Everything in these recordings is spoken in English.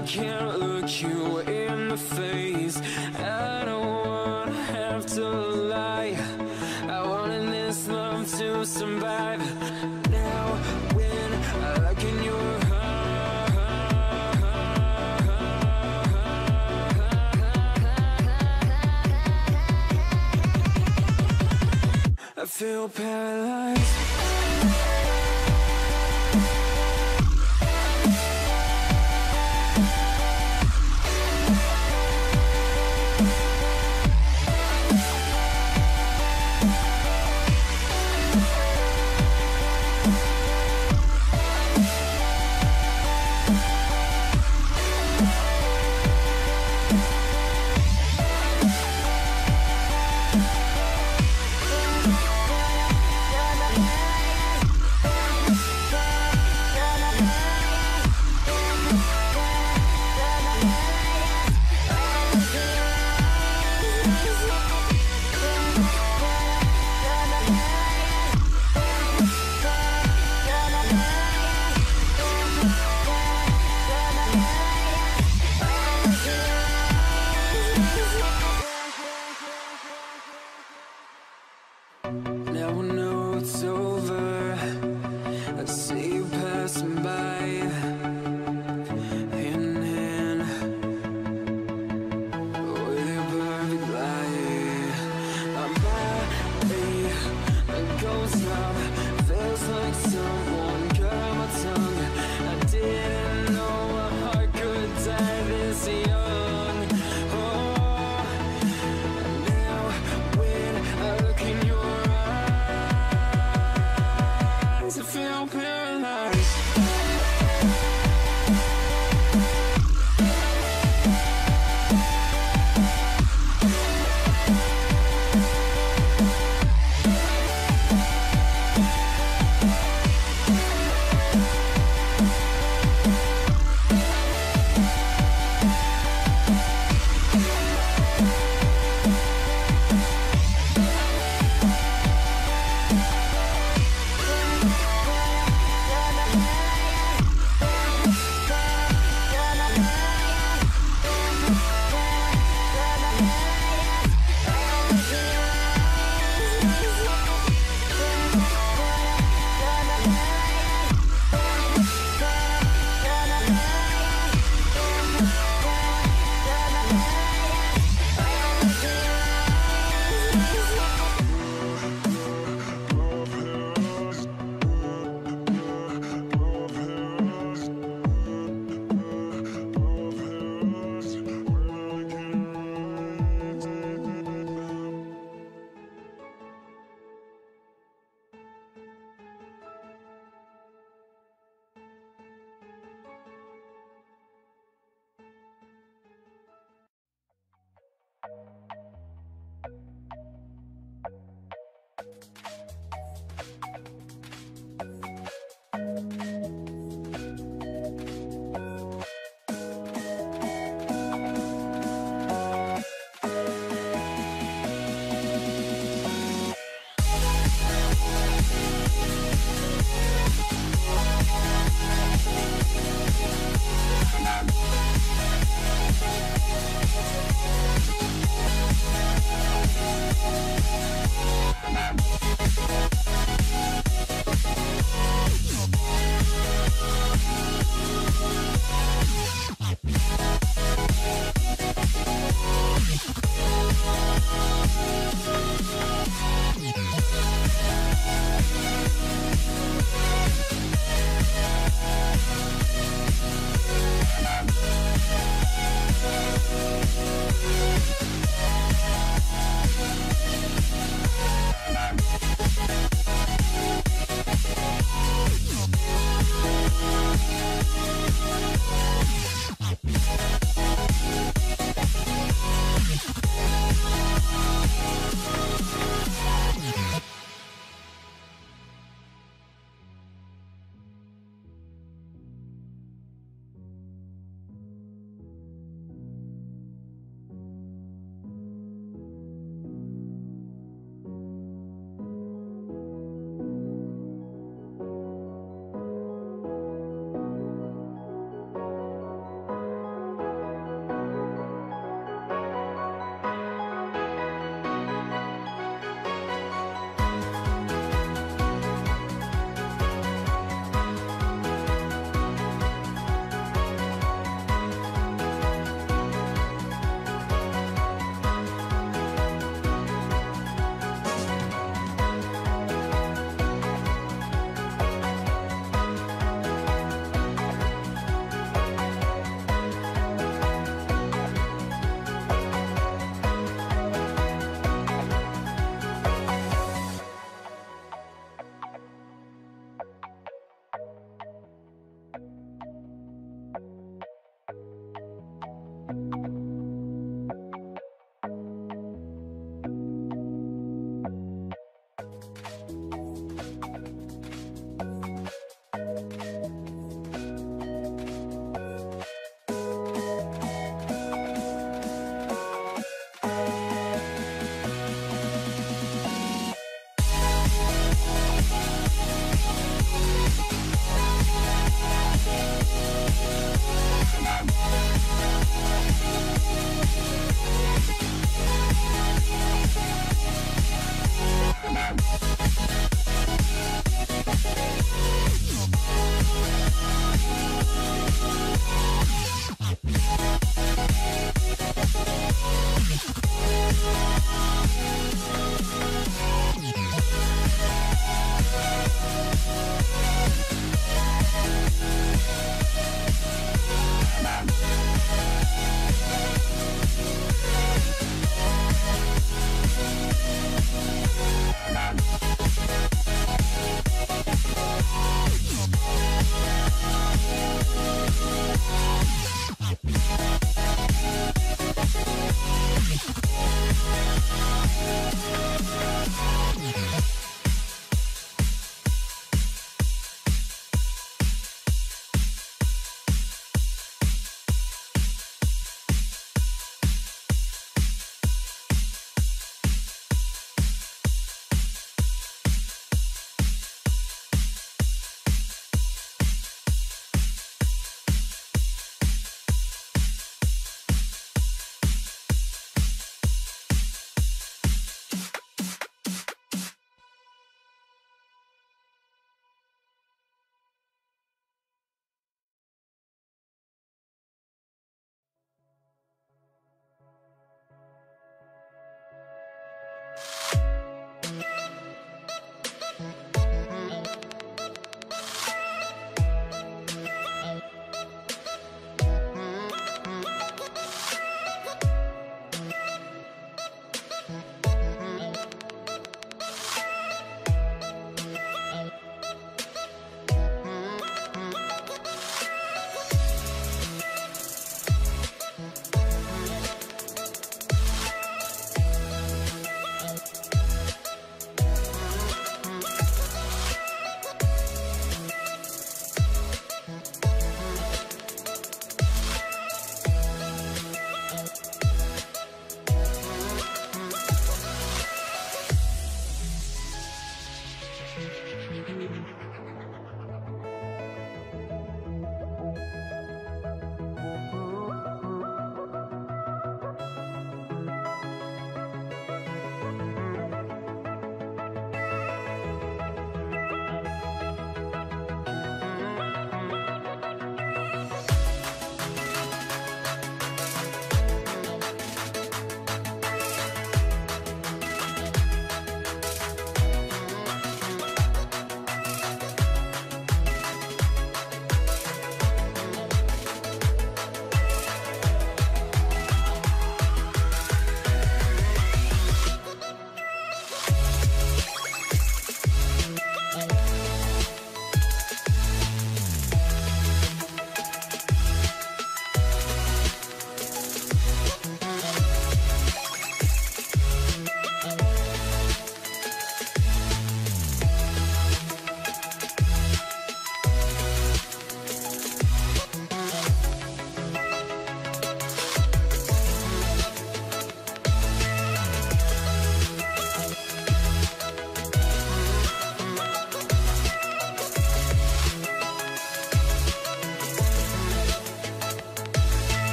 I can't look you in the face. I don't wanna have to lie. I wanted this love to survive. Now when I look in your I feel paralyzed.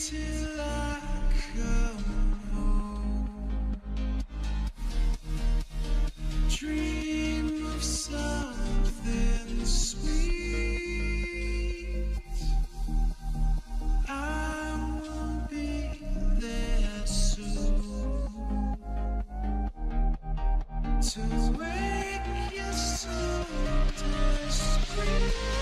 till I come home. Dream of something sweet. I will be there soon to wake you so discreet.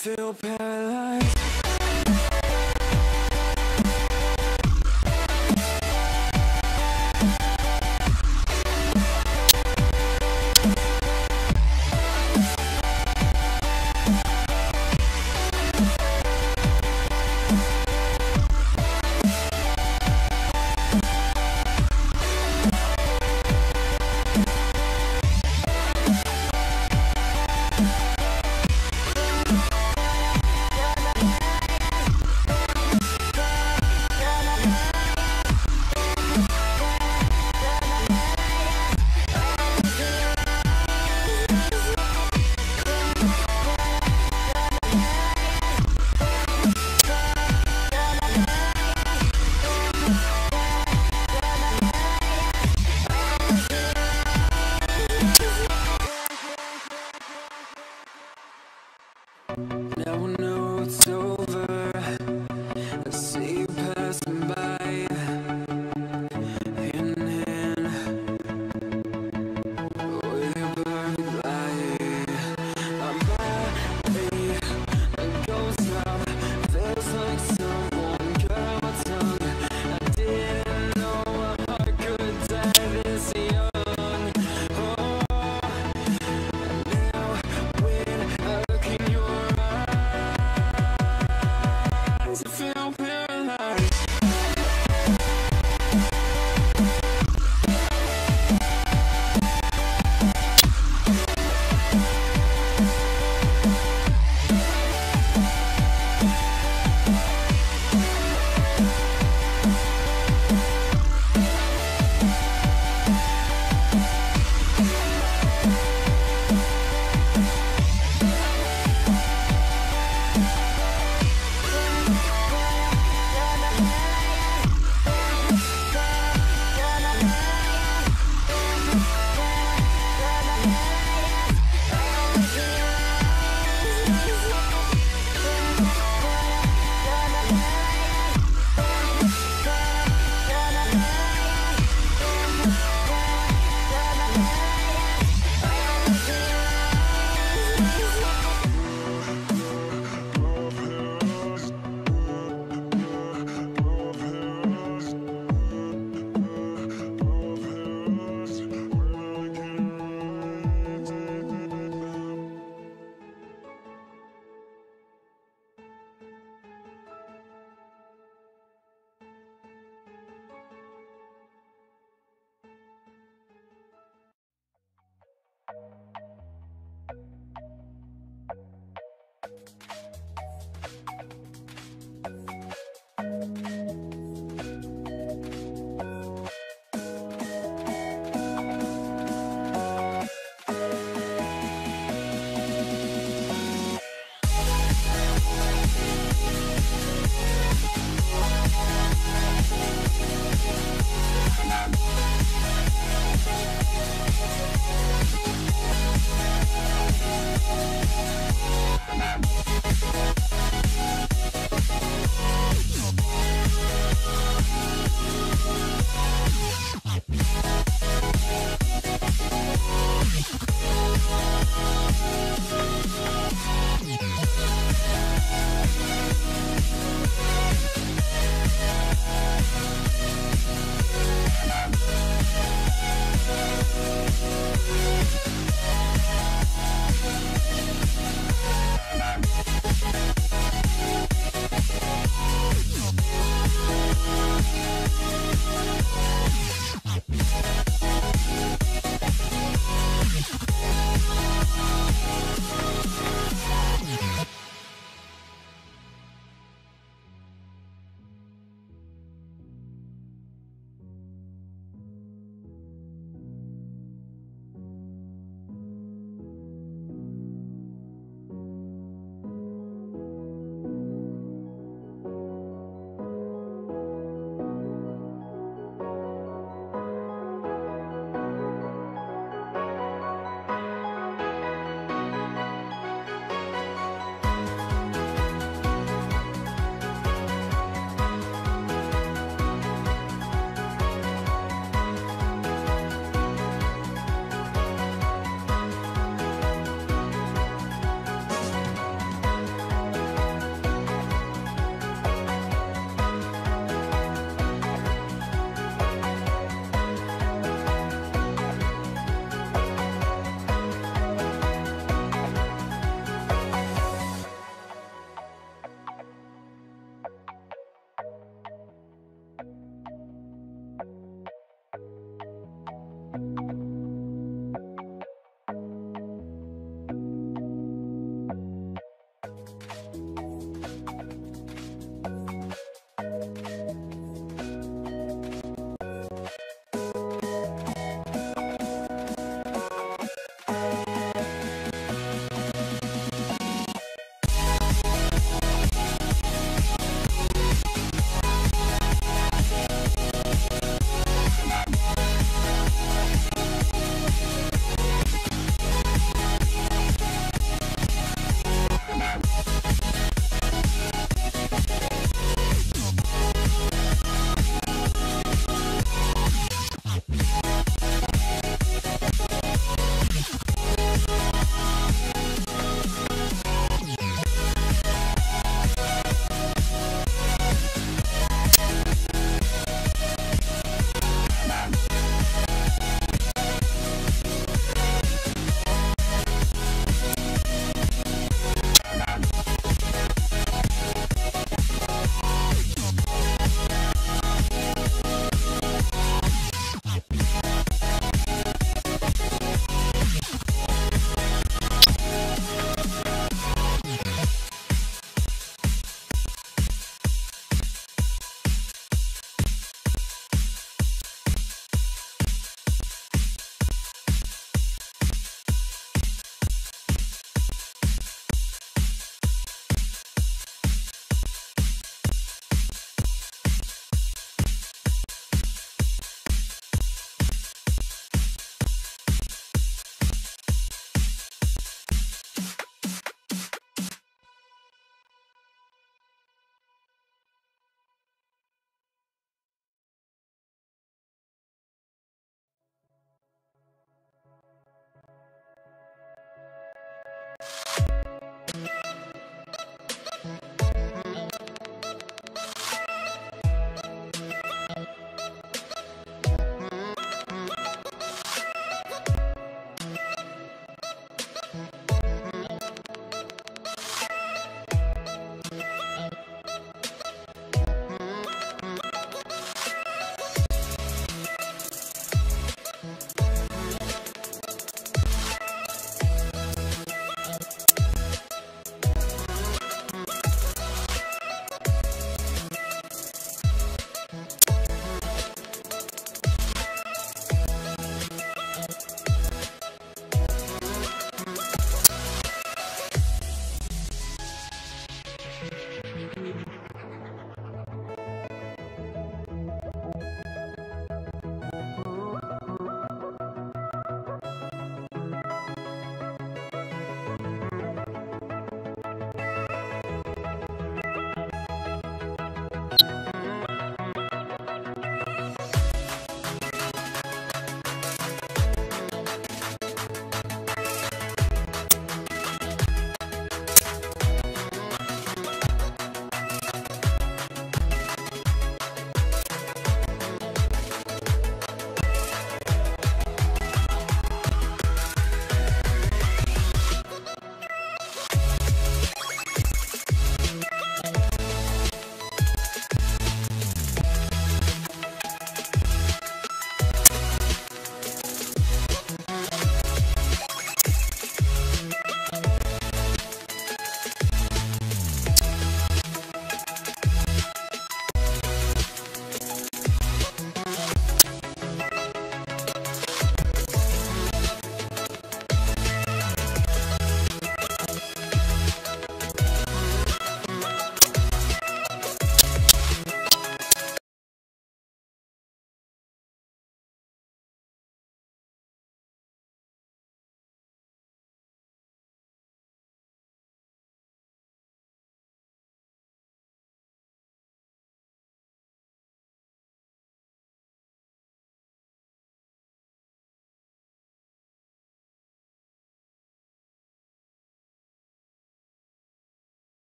feel paralyzed.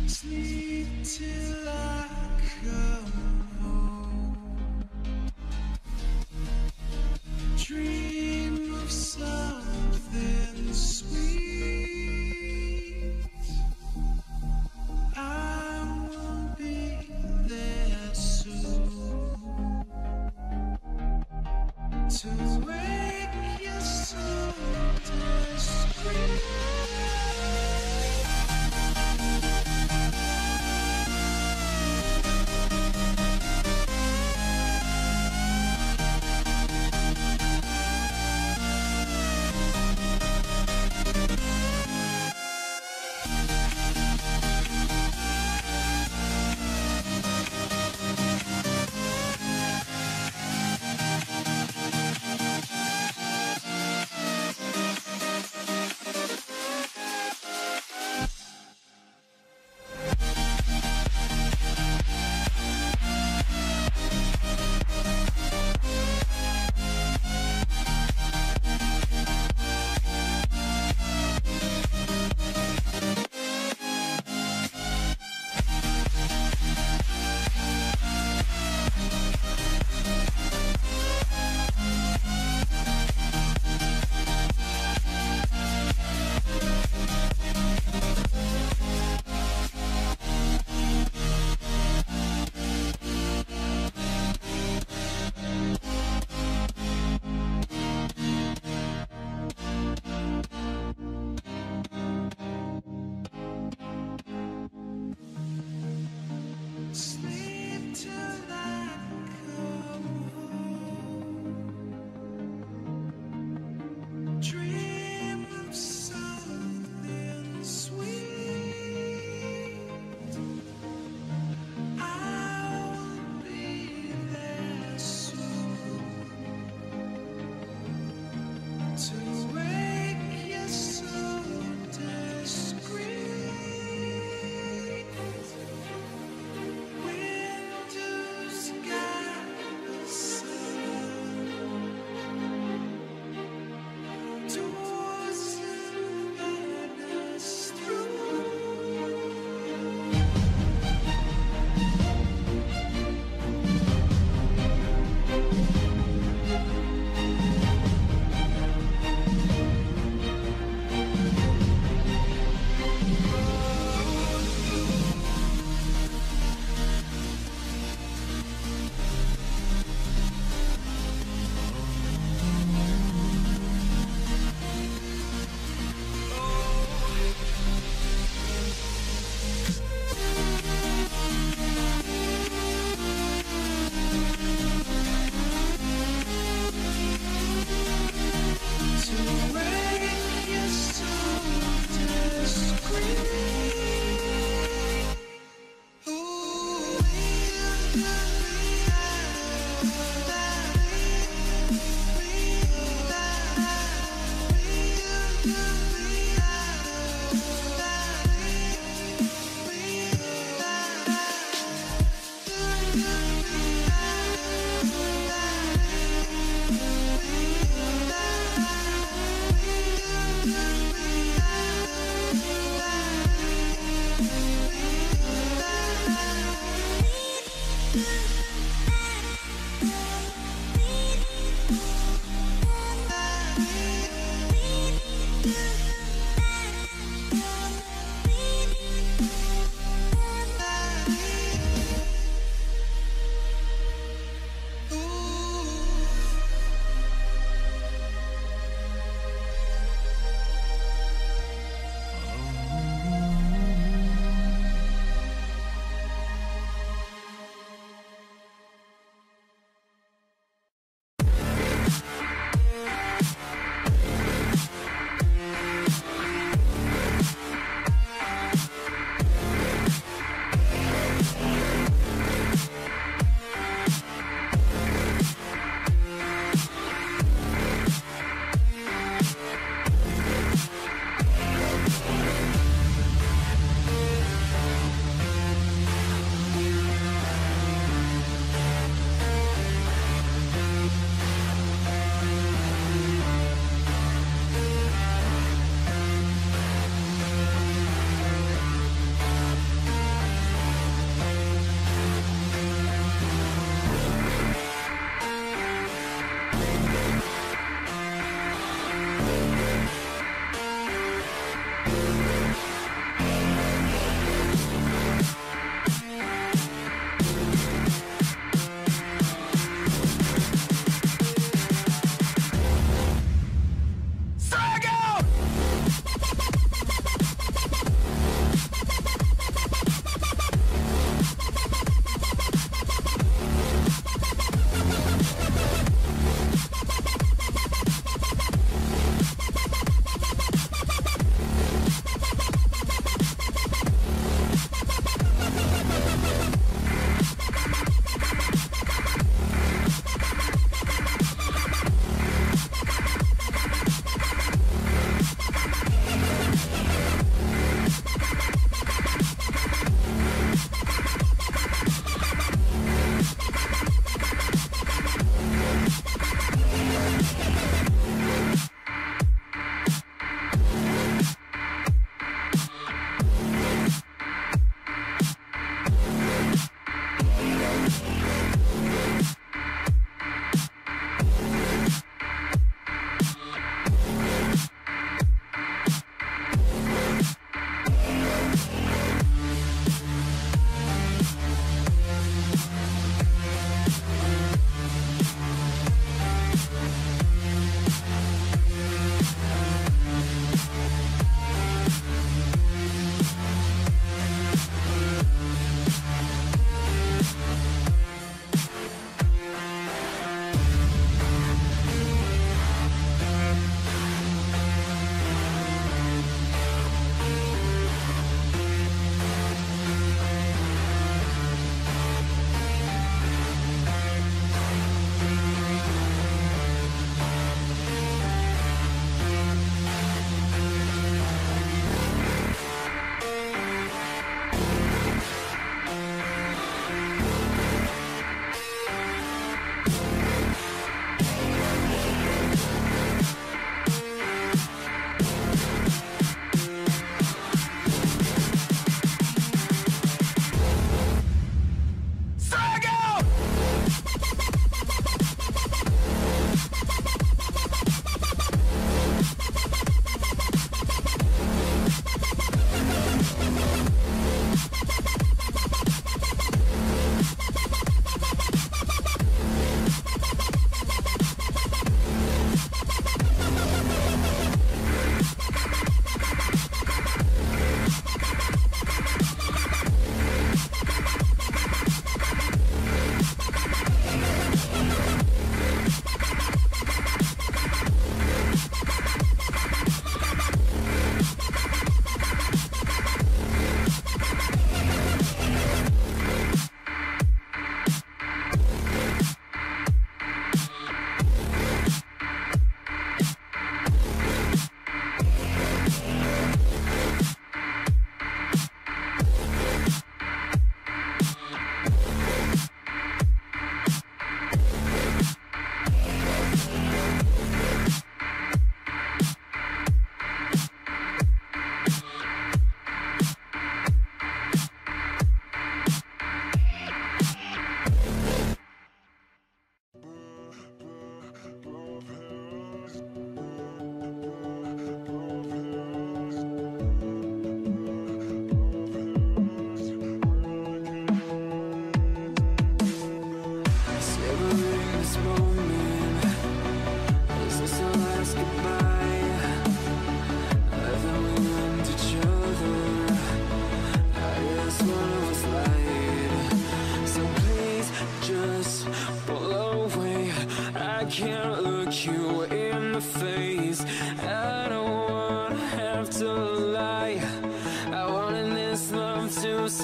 Sleep till I come home. Dream of something sweet. I will be there soon to wake you so discreet.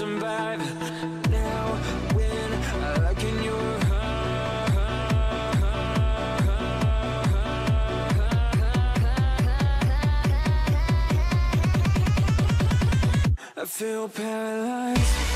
survive. Now when I look in your I feel paralyzed.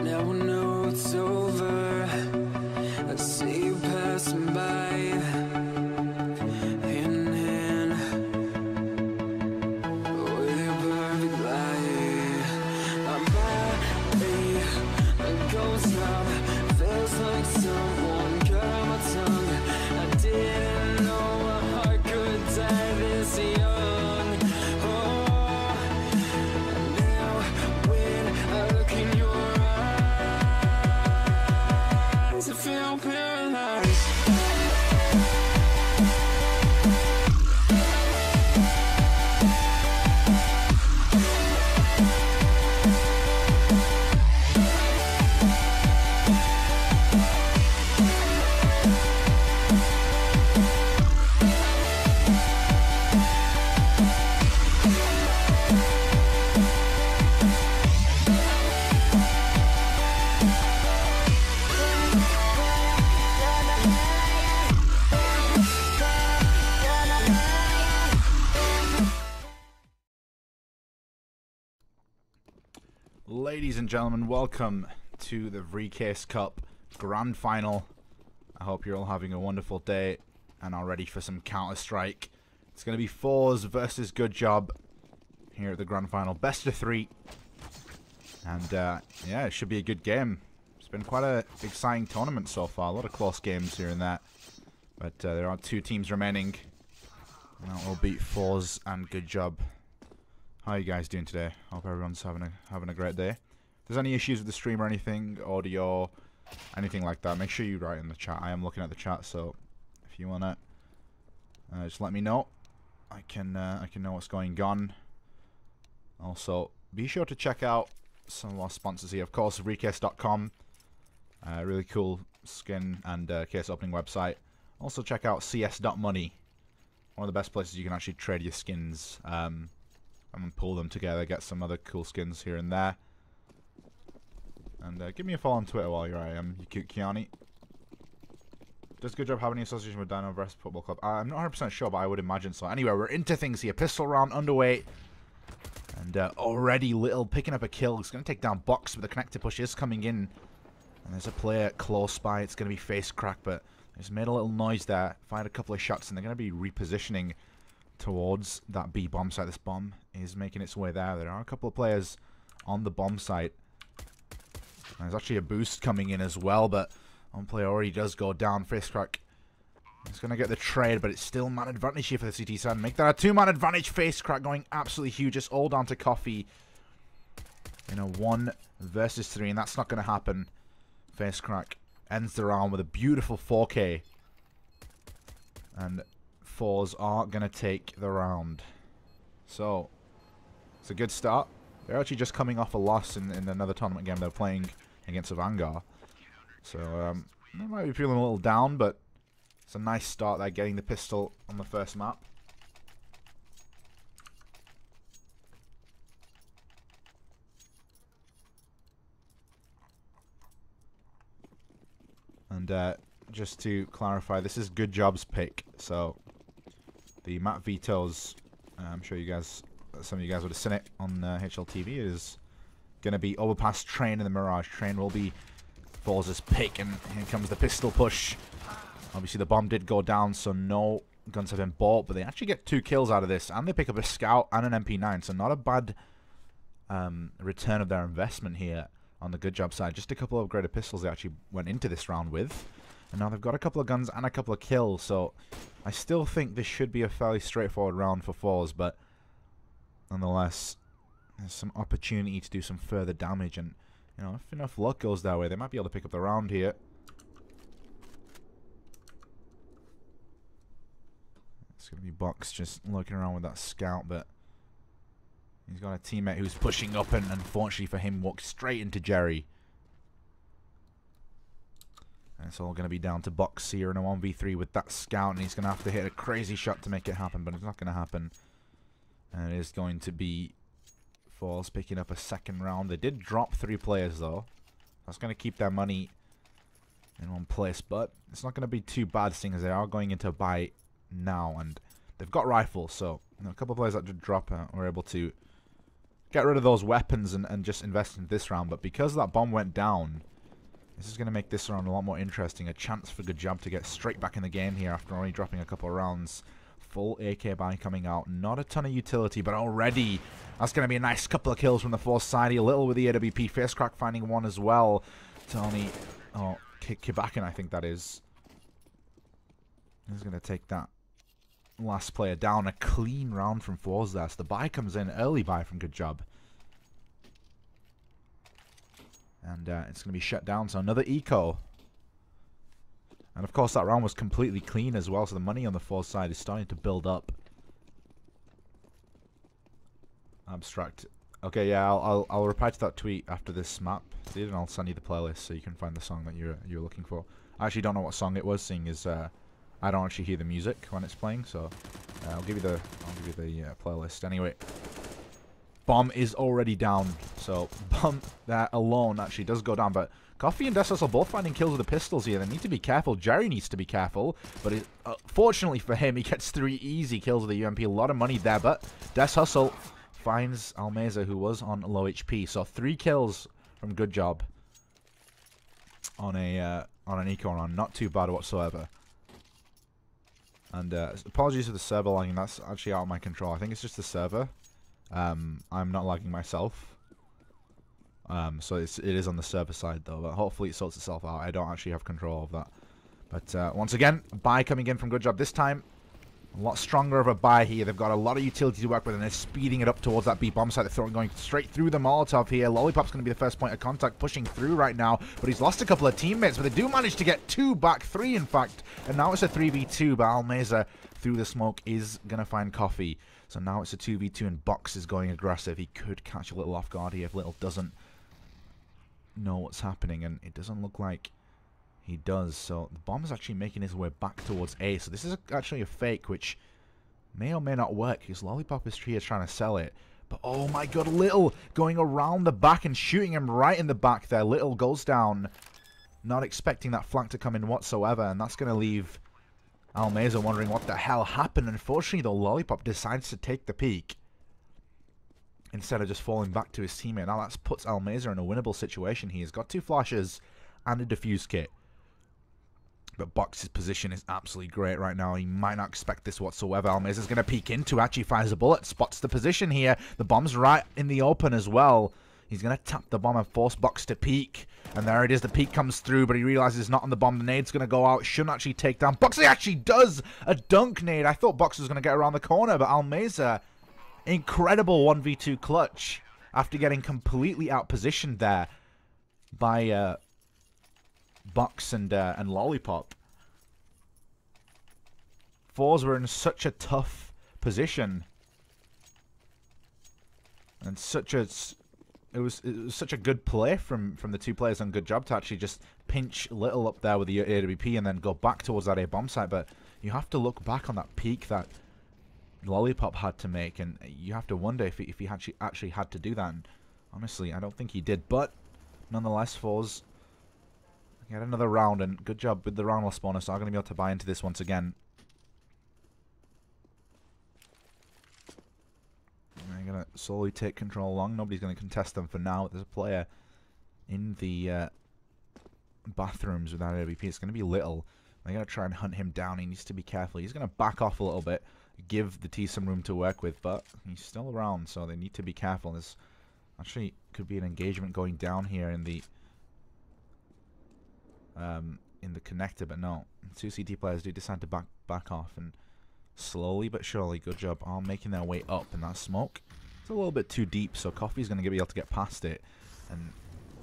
Now I know it's over. I see you passing by, hand in hand, with your perfect light. My body goes numb, feels like someone cut my tongue. I didn't know my heart could die this young. Oh, now when I look in your eyes, I feel paralyzed. Ladies and gentlemen, welcome to the Vreecase Cup Grand Final. I hope you're all having a wonderful day and are ready for some Counter-Strike. It's going to be Forze versus GoodJob here at the Grand Final. Best of 3. And yeah, it should be a good game. It's been quite an exciting tournament so far. A lot of close games here and there. But there are 2 teams remaining. And that will beat Forze and GoodJob. How are you guys doing today? Hope everyone's having a great day. If there's any issues with the stream or anything, audio, anything like that, make sure you write in the chat. I am looking at the chat, so if you wanna just let me know, I can know what's going on. Also, be sure to check out some of our sponsors here. Of course, Vreecase.com, really cool skin and case opening website. Also, check out CS.money, one of the best places you can actually trade your skins. And pull them together, get some other cool skins here and there. And give me a follow on Twitter while you're at it. You cute Kiani. Does GoodJob have any association with Dino Vest Football Club? I'm not 100% sure, but I would imagine so. Anyway, we're into things here. Pistol round underway. And already Little picking up a kill. He's going to take down Box, but the connector push is coming in. And there's a player close by. It's going to be face crack, but he's made a little noise there. Fired a couple of shots, and they're going to be repositioning towards that B bomb site. This bomb is making its way there. There are a couple of players on the bomb site. There's actually a boost coming in as well, but one player already does go down. Face crack. He's going to get the trade, but it's still man advantage here for the CT side. Make that a 2-man advantage. Face crack going absolutely huge. It's all down to Coffee in a 1 versus 3, and that's not going to happen. Face crack ends the round with a beautiful 4K. And Forze are going to take the round. So, it's a good start. They're actually just coming off a loss in another tournament game. They're playing against a Vanguard. So, they might be feeling a little down, but it's a nice start there, getting the pistol on the first map. And just to clarify, this is GoodJob's pick. So, the map vetoes, I'm sure you guys, some of you guys would have seen it on HLTV. It is going to be Overpass, Train, and the Mirage. Train will be Forze's pick, and here comes the pistol push. Obviously, the bomb did go down, so no guns have been bought, but they actually get 2 kills out of this, and they pick up a scout and an MP9, so not a bad return of their investment here on the GoodJob side. Just a couple of upgraded pistols they actually went into this round with, and now they've got a couple of guns and a couple of kills, so I still think this should be a fairly straightforward round for Forze, but nonetheless, there's some opportunity to do some further damage, and you know, if enough luck goes their way, they might be able to pick up the round here. It's going to be Box just looking around with that scout, but he's got a teammate who's pushing up, and unfortunately for him, walks straight into Jerry. And it's all going to be down to Box here in a 1v3 with that scout, and he's going to have to hit a crazy shot to make it happen, but it's not going to happen. And it is going to be Forze picking up a second round. They did drop 3 players though. That's going to keep their money in one place, but it's not going to be too bad seeing as they are going into a buy now, and they've got rifles, so you know, a couple of players that did drop were able to get rid of those weapons and just invest in this round. But because that bomb went down, this is going to make this round a lot more interesting. A chance for GoodJob to get straight back in the game here after only dropping a couple of rounds. Full AK buy coming out. Not a ton of utility, but already that's going to be a nice couple of kills from the Forze side. A little with the AWP. Face Crack finding one as well. Tony, oh, Kibakin, I think that is. He's going to take that last player down. A clean round from Forze there. So the buy comes in. Early buy from GoodJob. And it's going to be shut down. So another eco. And of course that round was completely clean as well, so the money on the Forze side is starting to build up. Abstract. Okay, yeah, I'll reply to that tweet after this map, and I'll send you the playlist so you can find the song that you're looking for. I actually don't know what song it was, seeing as I don't actually hear the music when it's playing, so I'll give you the playlist anyway. Bomb is already down, so bomb that alone actually does go down, but Coffee and Des are both finding kills with the pistols here. They need to be careful. Jerry needs to be careful, but fortunately for him, he gets 3 easy kills with the UMP. A lot of money there, but Des Hustle finds Almeza, who was on low HP. So 3 kills from GoodJob on an eco round. Not too bad whatsoever. And apologies for the server lagging. That's actually out of my control. I think it's just the server. I'm not lagging myself. So it is on the server side though, but hopefully it sorts itself out. I don't actually have control of that. But once again, buy coming in from GoodJob this time. A lot stronger of a buy here. They've got a lot of utility to work with, and they're speeding it up towards that B bomb site. They're going straight through the Molotov here. Lollipop's going to be the first point of contact, pushing through right now, but he's lost a couple of teammates, but they do manage to get 2 back, 3 in fact, and now it's a 3v2, but Almeza through the smoke is going to find Coffee. So now it's a 2v2, and Box is going aggressive. He could catch a Little off guard here if Little doesn't know what's happening, and it doesn't look like he does. So the bomb is actually making his way back towards A. So this is actually a fake, which may or may not work, because Lollipop is here trying to sell it. But oh my god, Little going around the back and shooting him right in the back there. Little goes down, not expecting that flank to come in whatsoever, and that's going to leave Almeza wondering what the hell happened. Unfortunately, though, Lollipop decides to take the peak instead of just falling back to his teammate. Now that puts Almeza in a winnable situation. He has got 2 flashes and a defuse kit. But Box's position is absolutely great right now. He might not expect this whatsoever. Almeza's going to peek into, actually fires a bullet, spots the position here. The bomb's right in the open as well. He's going to tap the bomb and force Box to peek. And there it is. The peek comes through, but he realizes it's not on the bomb. The nade's going to go out. Shouldn't actually take down. Box actually does a dunk nade. I thought Box was going to get around the corner, but Almeza, incredible 1v2 clutch after getting completely outpositioned there by Box and Lollipop. Forze were in such a tough position, and it was such a good play from the 2 players on GoodJob to actually just pinch Little up there with the AWP and then go back towards that A bomb site. But you have to look back on that peak that Lollipop had to make, and you have to wonder if he actually had to do that. And honestly, I don't think he did. But nonetheless, Forze get another round, and GoodJob with the round loss bonus are going to be able to buy into this once again. They're going to slowly take control along. Nobody's going to contest them for now. There's a player in the bathrooms without AWP. It's going to be Little. They're going to try and hunt him down. He needs to be careful. He's going to back off a little bit, give the T some room to work with, but he's still around, so they need to be careful. There's actually could be an engagement going down here in the connector, but no. Two CT players do decide to back off, and slowly but surely, Good Job are making their way up in that smoke. It's a little bit too deep, so Coffee's going to be able to get past it, and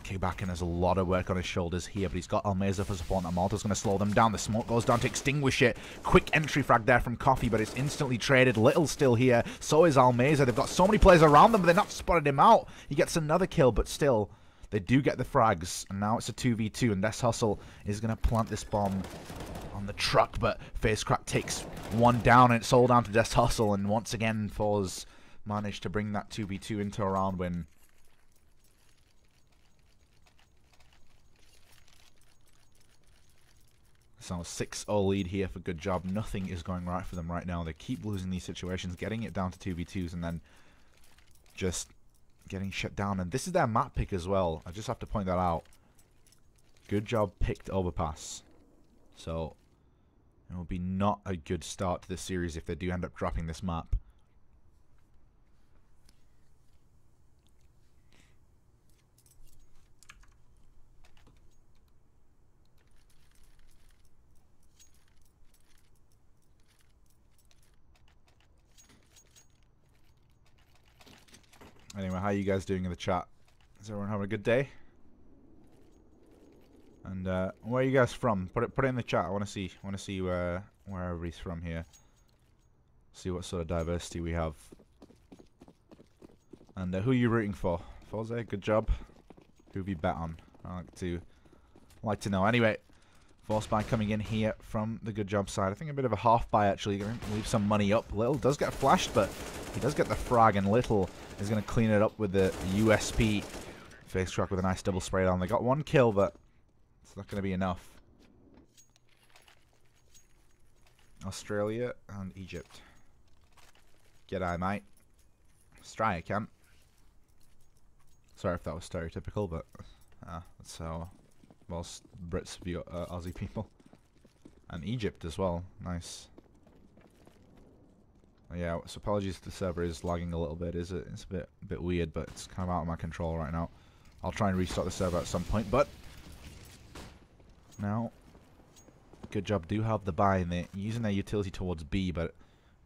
K-Backen has a lot of work on his shoulders here, but he's got Almeza for support, and Malta's going to slow them down. The smoke goes down to extinguish it. Quick entry frag there from Coffee, but it's instantly traded. Little's still here, so is Almeza. They've got so many players around them, but they're not spotted him out. He gets another kill, but still, they do get the frags, and now it's a 2v2, and Des Hustle is going to plant this bomb on the truck, but FaceCrack takes one down, and it's all down to Des Hustle, and once again, Forze managed to bring that 2v2 into a round win. So 6-0 lead here for Good Job. Nothing is going right for them right now. They keep losing these situations, getting it down to 2v2s, and then just getting shut down. And this is their map pick as well. I just have to point that out. Good Job picked Overpass. So it will be not a good start to this series if they do end up dropping this map. Anyway, how are you guys doing in the chat? Is everyone having a good day? And where are you guys from? Put it in the chat. I want to see where everybody's from here. See what sort of diversity we have. And who are you rooting for? Forze, Good Job. Who have you bet on? I like to know. Anyway, force buy coming in here from the Good Job side. I think a bit of a half buy actually. Going to leave some money up. Little does get flashed, but he does get the frag, and Little is going to clean it up with the USP. FaceCrack with a nice double spray down. They got one kill, but it's not going to be enough. Australia and Egypt. G'day, mate. Australia, camp. Sorry if that was stereotypical, but that's how most Brits view Aussie people. And Egypt as well. Nice. Yeah, so apologies if the server is lagging a little bit. It's a bit weird, but it's kind of out of my control right now. I'll try and restart the server at some point, but now Good Job do have the buy, and they're using their utility towards B, but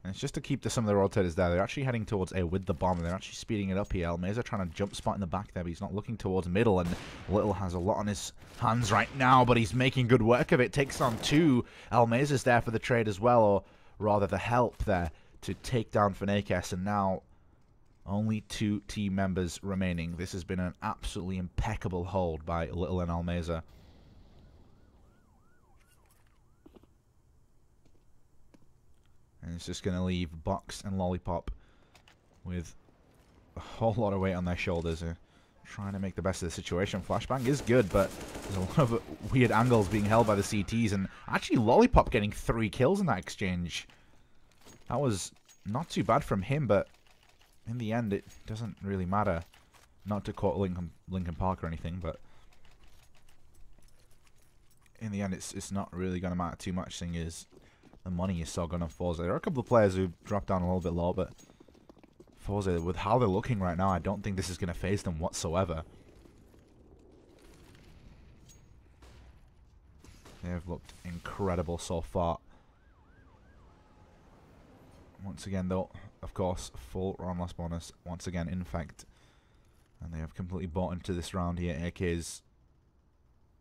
it's just to keep some of the rotators there. They're actually heading towards A with the bomb, and they're actually speeding it up here. Almeza trying to jump spot in the back there, but he's not looking towards middle, and Little has a lot on his hands right now, but he's making good work of it. Takes on two. Almeza's there for the trade as well, or rather the help there to take down Vreecase, and now only 2 team members remaining. This has been an absolutely impeccable hold by Little and Almeza. And it's just going to leave Box and Lollipop with a whole lot of weight on their shoulders. Trying to make the best of the situation. Flashbang is good, but there's a lot of weird angles being held by the CTs. And actually Lollipop getting 3 kills in that exchange. That was not too bad from him, but in the end it doesn't really matter. Not to quote Linkin Park or anything, but in the end it's not really going to matter too much, seeing as the money is so good on Forze. There are a couple of players who dropped down a little bit low, but Forze, with how they're looking right now, I don't think this is going to phase them whatsoever. They have looked incredible so far. Once again, though, of course, full round loss bonus. Once again, Infect. And they have completely bought into this round here. AK's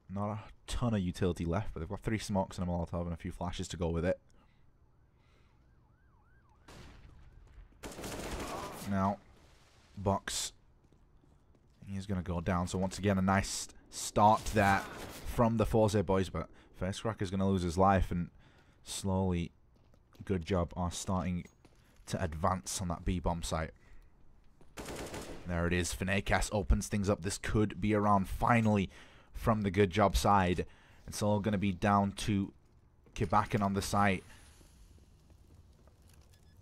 not a ton of utility left, but they've got 3 smokes and a Molotov and a few flashes to go with it. Now, Box, he's going to go down. So once again, a nice start there from the Forze boys, but FaceCrack is going to lose his life, and slowly Good Job are starting to advance on that B-bomb site. There it is. Vreecase opens things up. This could be a round finally from the Good Job side. It's all going to be down to K-Backen on the site.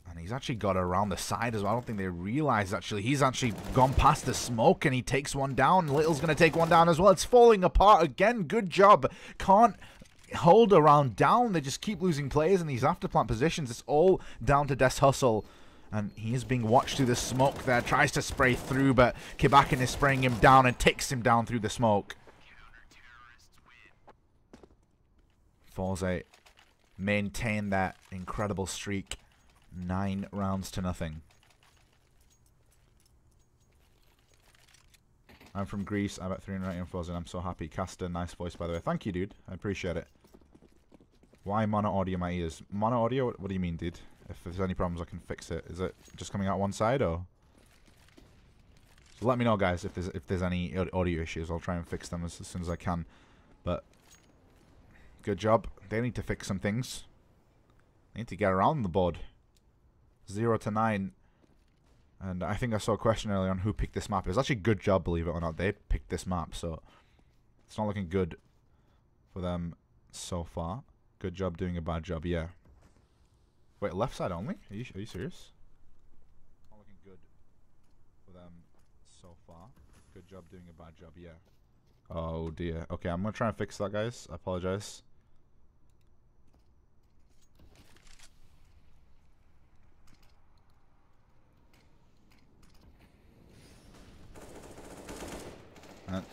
And he's actually got around the side as well. I don't think they realize, actually. He's actually gone past the smoke, and he takes one down. Little's going to take one down as well. It's falling apart again. Good job. Can't hold around down. They just keep losing players in these afterplant positions. It's all down to Des Hustle. And he is being watched through the smoke there. Tries to spray through, but Kibakin is spraying him down and takes him down through the smoke. Forze maintain that incredible streak. 9 rounds to nothing. I'm from Greece. I'm at 390 on Forze, and I'm so happy. Caster, nice voice, by the way. Thank you, dude. I appreciate it. Why mono audio in my ears? Mono audio? What do you mean, dude? If there's any problems, I can fix it. Is it just coming out one side, or? So let me know, guys, if there's any audio issues. I'll try and fix them as soon as I can. But good job. They need to fix some things. They need to get around the board. 0 to 9. And I think I saw a question earlier on who picked this map. It was actually good job, believe it or not. They picked this map, so it's not looking good for them so far. Good job doing a bad job, yeah. Wait, left side only? Are you serious? Not looking good for them so far. Good job doing a bad job, yeah. Oh dear. Okay, I'm gonna try and fix that, guys. I apologize.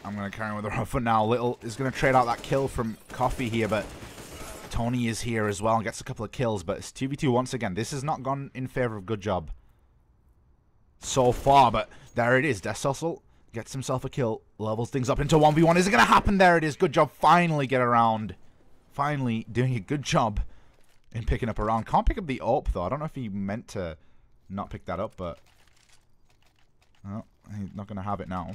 I'm going to carry on with the run for now. Little is going to trade out that kill from Coffee here, but Tony is here as well and gets a couple of kills. But it's 2v2 once again. This has not gone in favor of Good Job so far, but there it is. Des Hustle gets himself a kill, levels things up into 1v1. Is it going to happen? There it is. Good Job finally get around. Finally doing a good job in picking up a round. Can't pick up the AWP, though. I don't know if he meant to not pick that up, but well, he's not going to have it now.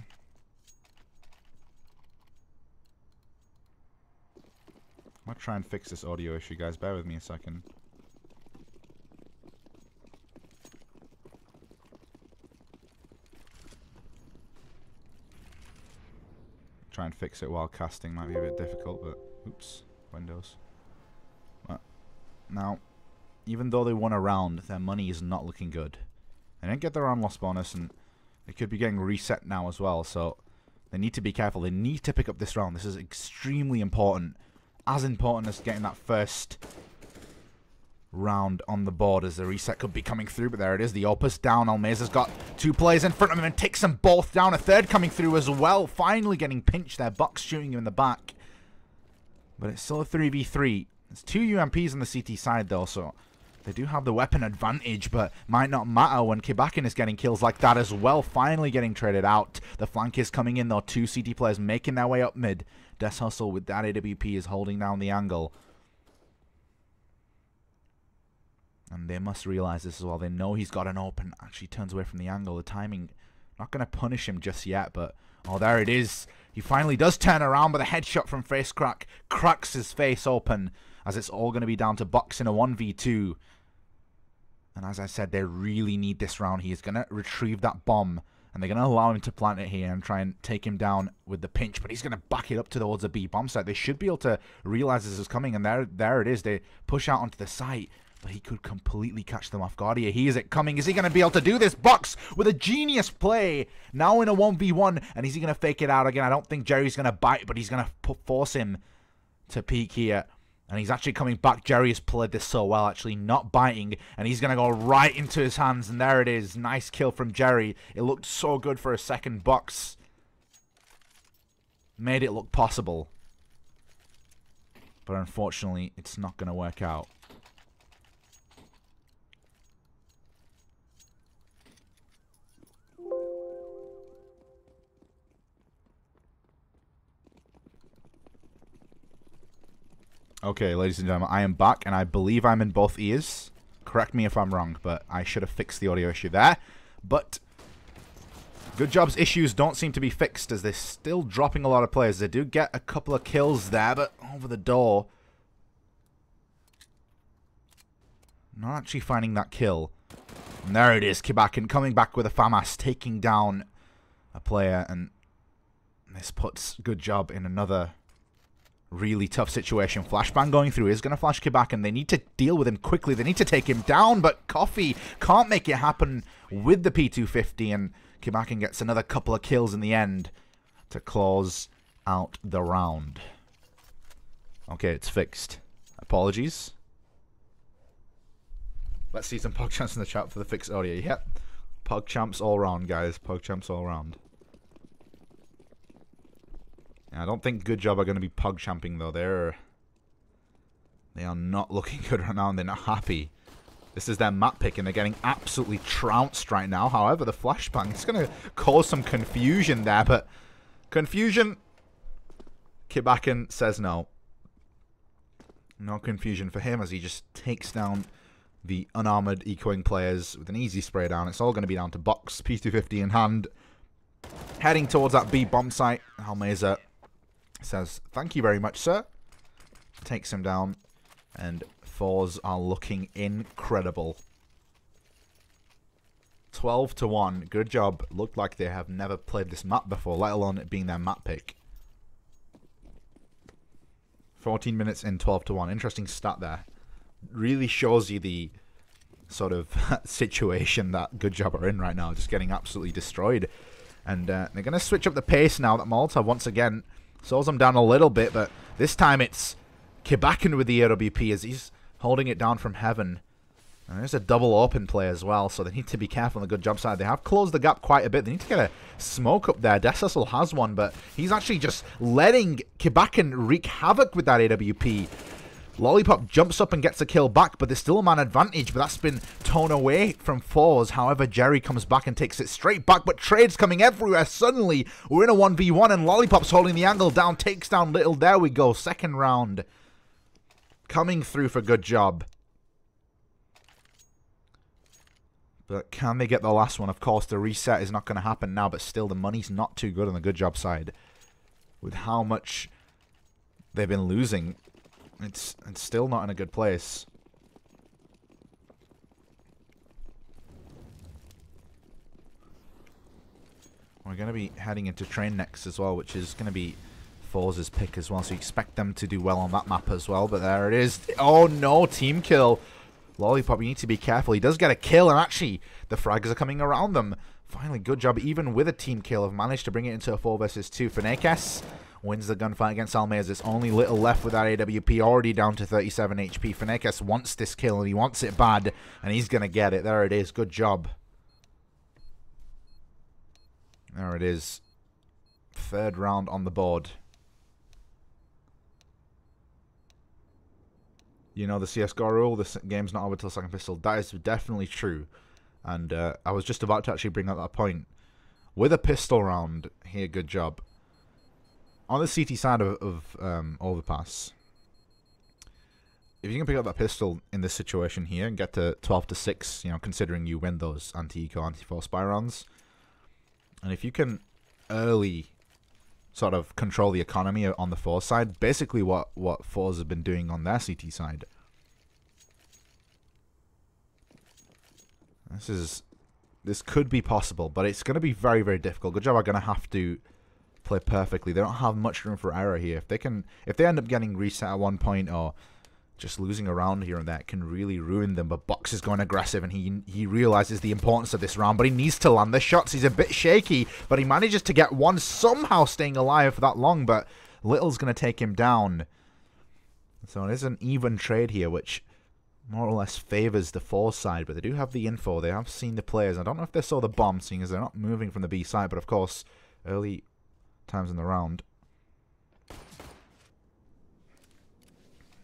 I'm going to try and fix this audio issue, guys. Bear with me a second. Try and fix it while casting. Might be a bit difficult, but... Oops. Windows. But now, even though they won a round, their money is not looking good. They didn't get the round loss bonus, and they could be getting reset now as well, so they need to be careful. They need to pick up this round. This is extremely important. As important as getting that first round on the board, as the reset could be coming through, but there it is. The Opus down. Almeza's got 2 players in front of him and takes them both down. A third coming through as well. Finally getting pinched there. Bucks shooting him in the back. But it's still a 3v3. There's 2 UMPs on the CT side though, so they do have the weapon advantage, but might not matter when Kibakin is getting kills like that as well. Finally getting traded out. The flank is coming in though. 2 CT players making their way up mid. Des Hustle with that AWP is holding down the angle. And they must realize this as well. They know he's got an open. Actually turns away from the angle. The timing, not going to punish him just yet, but... Oh, there it is. He finally does turn around, but the headshot from Face Crack cracks his face open, as it's all going to be down to Bucks in a 1v2. And as I said, they really need this round. He is going to retrieve that bomb, and they're going to allow him to plant it here and try and take him down with the pinch, but he's going to back it up towards the B bomb site. They should be able to realize this is coming, and there it is. They push out onto the site, but he could completely catch them off guard here. He is it coming. Is he going to be able to do this? Bucks with a genius play. Now in a 1v1, and is he going to fake it out again? I don't think Jerry's going to bite, but he's going to force him to peek here. And he's actually coming back. Jerry has played this so well, actually not biting. And he's going to go right into his hands. And there it is. Nice kill from Jerry. It looked so good for a second. Bucks made it look possible. But unfortunately, it's not going to work out. Okay, ladies and gentlemen, I am back, and I believe I'm in both ears. Correct me if I'm wrong, but I should have fixed the audio issue there. But Good Job's issues don't seem to be fixed, as they're still dropping a lot of players. They do get a couple of kills there, but over the door. Not actually finding that kill. And there it is, Kibakin coming back with a FAMAS, taking down a player, and this puts Good Job in another really tough situation. Flashbang going through is going to flash Quebec, and they need to deal with him quickly. They need to take him down, but Coffee can't make it happen with the P250, and Quebec gets another couple of kills in the end to close out the round. Okay, it's fixed. Apologies. Let's see some PogChamps in the chat for the fixed audio. Yep. PogChamps all round, guys. PogChamps all round. I don't think GoodJob are going to be PogChamping, though. They are not looking good right now, and they're not happy. This is their map pick, and they're getting absolutely trounced right now. However, the flashbang is going to cause some confusion there, but confusion, Kibakin says no. No confusion for him as he just takes down the unarmored ecoing players with an easy spray down. It's all going to be down to Box, P250 in hand. Heading towards that B bomb site. Almeza says, thank you very much, sir. Takes him down. And Forze are looking incredible. 12-1. GoodJob. Looked like they have never played this map before, let alone it being their map pick. 14 minutes in, 12-1. Interesting stat there. Really shows you the sort of situation that GoodJob are in right now. Just getting absolutely destroyed. And they're going to switch up the pace now that Molotov once again slows them down a little bit. But this time it's Quebacan with the AWP as he's holding it down from heaven. And there's a double open play as well, so they need to be careful on the GoodJob side. They have closed the gap quite a bit. They need to get a smoke up there. Desessel has one, but he's actually just letting Quebacan wreak havoc with that AWP. Lollipop jumps up and gets a kill back, but there's still a man advantage, but that's been torn away from Forze. However, Jerry comes back and takes it straight back, but trades coming everywhere. Suddenly, we're in a 1v1, and Lollipop's holding the angle down, takes down Little. There we go. Second round coming through for GoodJob. But can they get the last one? Of course, the reset is not going to happen now, but still, the money's not too good on the GoodJob side. With how much they've been losing, it's still not in a good place. We're going to be heading into train next as well, which is going to be Forze's pick as well. So you expect them to do well on that map as well. But there it is. Oh no, team kill. Lollipop, you need to be careful. He does get a kill, and actually, the frags are coming around them. Finally, GoodJob, even with a team kill, have managed to bring it into a 4 versus 2. Vreecase wins the gunfight against Almeza. It's only Little left with that AWP, already down to 37 HP. Vreecase wants this kill, and he wants it bad, and he's going to get it. There it is. GoodJob. There it is. Third round on the board. You know the CSGO rule, this game's not over till second pistol. That is definitely true. And I was just about to actually bring up that point. With a pistol round here, GoodJob. On the CT side of Overpass, if you can pick up that pistol in this situation here and get to 12-6, you know, considering you win those anti-eco, anti-force spy rounds, and if you can early sort of control the economy on the Forze side, basically what Forze have been doing on their CT side. This could be possible, but it's going to be very, very difficult. GoodJob are going to have to play perfectly. They don't have much room for error here. If they end up getting reset at one point or just losing around here and there, it can really ruin them. But Box is going aggressive, and he realizes the importance of this round, but he needs to land the shots. He's a bit shaky, but he manages to get one, somehow staying alive for that long, but Little's going to take him down. So it is an even trade here, which more or less favors the Forze side, but they do have the info. They have seen the players. I don't know if they saw the bomb, seeing as they're not moving from the B side, but of course, early times in the round.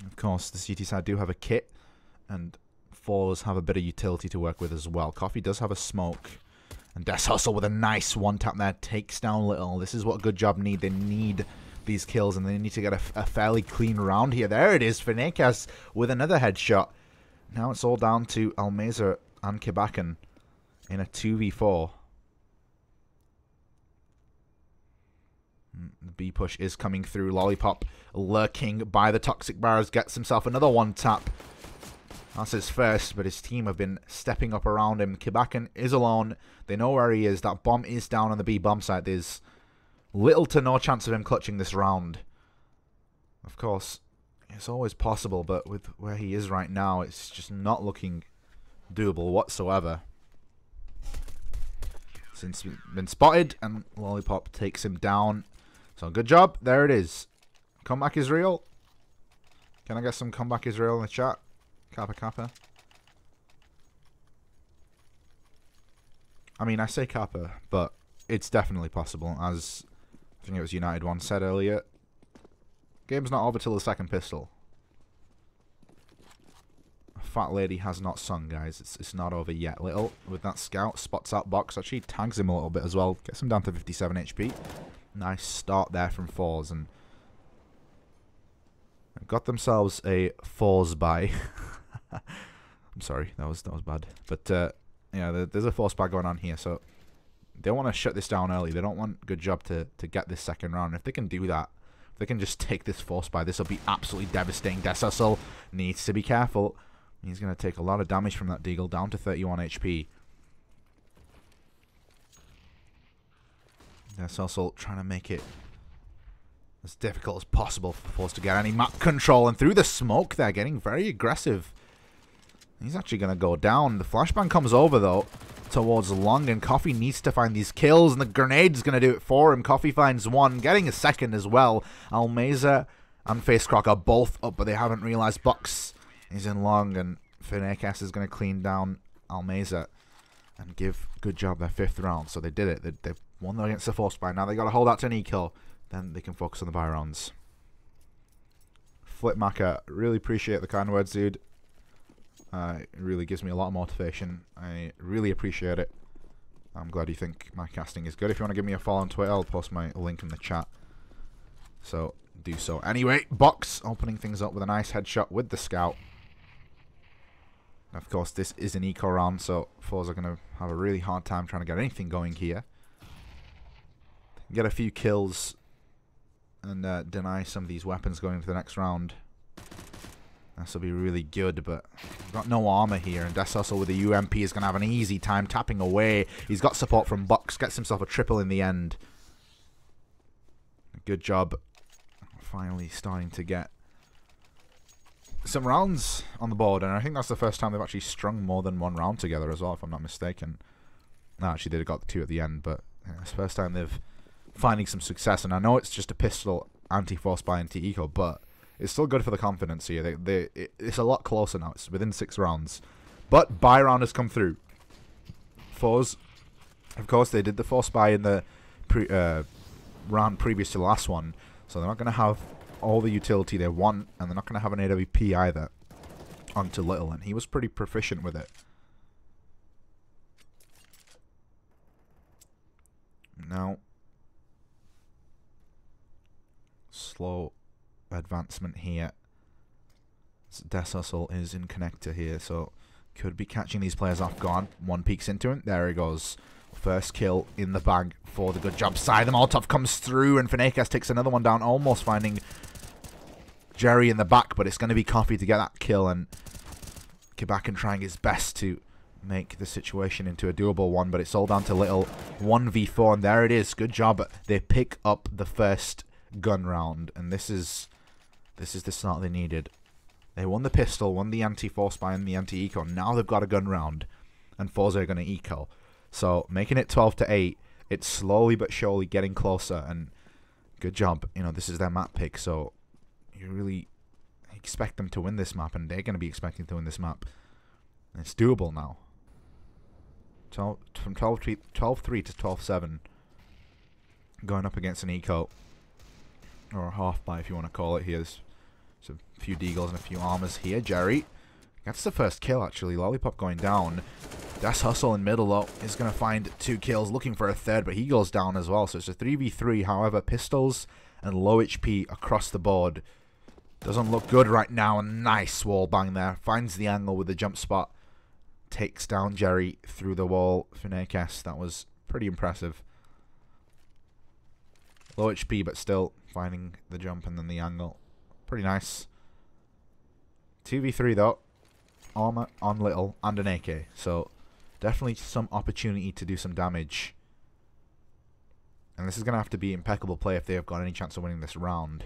Of course, the CT side do have a kit, and Forze have a bit of utility to work with as well. Coffee does have a smoke, and Des Hustle with a nice one-tap there takes down Little. This is what GoodJob need. They need these kills, and they need to get a fairly clean round here. There it is, Vreecase with another headshot. Now it's all down to Almeza and Quebacan in a 2v4. The B push is coming through. Lollipop lurking by the toxic bars, gets himself another one tap. That's his first, but his team have been stepping up around him. Quebacan is alone. They know where he is. That bomb is down on the B bomb site. There's little to no chance of him clutching this round. Of course, it's always possible, but with where he is right now, it's just not looking doable whatsoever. Since been spotted, and Lollipop takes him down. So good job. There it is. Comeback is real. Can I get some comeback is real in the chat? Kappa Kappa. I mean, I say Kappa, but it's definitely possible. As I think it was United One said earlier, game's not over till the second pistol. Fat lady has not sung, guys. It's not over yet. Little with that scout spots out box. Actually tags him a little bit as well. Gets him down to 57 HP. Nice start there from Forze, and got themselves a Forze buy. I'm sorry, that was bad. But yeah, there's a force buy going on here, so they want to shut this down early. They don't want GoodJob to get this second round. If they can do that, if they can just take this force buy, this will be absolutely devastating. Deshustle needs to be careful. He's going to take a lot of damage from that Deagle, down to 31 HP. Deshustle trying to make it as difficult as possible for Forze to get any map control. And through the smoke there, getting very aggressive. He's actually going to go down. The flashbang comes over, though, towards Long, and Coffee needs to find these kills, and the grenade's going to do it for him. Coffee finds one, getting a second as well. Almeza and Facecroc are both up, but they haven't realized Box is in Long, and Vreecase is going to clean down Almeza and give GoodJob their 5th round. So they did it. They've won against the force buy. Now they got to hold out to an eco. Then they can focus on the buy rounds. Flipmaker, really appreciate the kind words, dude. It really gives me a lot of motivation. I really appreciate it. I'm glad you think my casting is good. If you want to give me a follow on Twitter, I'll post my link in the chat. So do so. Anyway, Box opening things up with a nice headshot with the scout. Of course, this is an eco round, so Forze are going to have a really hard time trying to get anything going here. Get a few kills and deny some of these weapons going into the next round. This will be really good, but we've got no armor here, and Deshustle with the UMP is going to have an easy time tapping away. He's got support from Box, gets himself a triple in the end. GoodJob finally starting to get some rounds on the board, and I think that's the first time they've actually strung more than one round together as well, if I'm not mistaken. No, actually they got the 2 at the end, but yeah, it's the first time they've finding some success, and I know it's just a pistol anti-force by anti-eco, but it's still good for the confidence here. It's a lot closer now. It's within 6 rounds. But buy round has come through. Forze, of course, they did the force buy in the round previous to the last one, so they're not going to have all the utility they want, and they're not going to have an AWP either onto Little, and he was pretty proficient with it. Now, slow advancement here. Deshustle is in connector here, so could be catching these players off guard. One peeks into him. There he goes. First kill in the bag for the GoodJob side. The Molotov comes through, and Vreecase takes another one down, almost finding Jerry in the back, but it's going to be Coffee to get that kill, and Kibakan trying his best to make the situation into a doable one, but it's all down to Little. 1v4, and there it is. GoodJob. They pick up the first gun round, and this is the start they needed. They won the pistol, won the anti-force buy and the anti-eco. Now they've got a gun round, and Forze are going to eco. So making it 12-8, it's slowly but surely getting closer, and GoodJob. You know, this is their map pick, so you really expect them to win this map, and they're going to be expecting to win this map. And it's doable now. From 12-3 to 12-7, going up against an eco, or a half buy if you want to call it. Here's a few deagles and a few armors here. Jerry gets the first kill, actually. Lollipop going down. Deshustle in middle, though, is going to find 2 kills, looking for a third, but he goes down as well. So it's a 3v3. However, pistols and low HP across the board. Doesn't look good right now. A nice wall bang there. Finds the angle with the jump spot. Takes down Jerry through the wall. Vreecase, that was pretty impressive. Low HP, but still finding the jump and then the angle. Pretty nice. 2v3 though. Armor on Little and an AK. So definitely some opportunity to do some damage. And this is going to have to be impeccable play if they have got any chance of winning this round.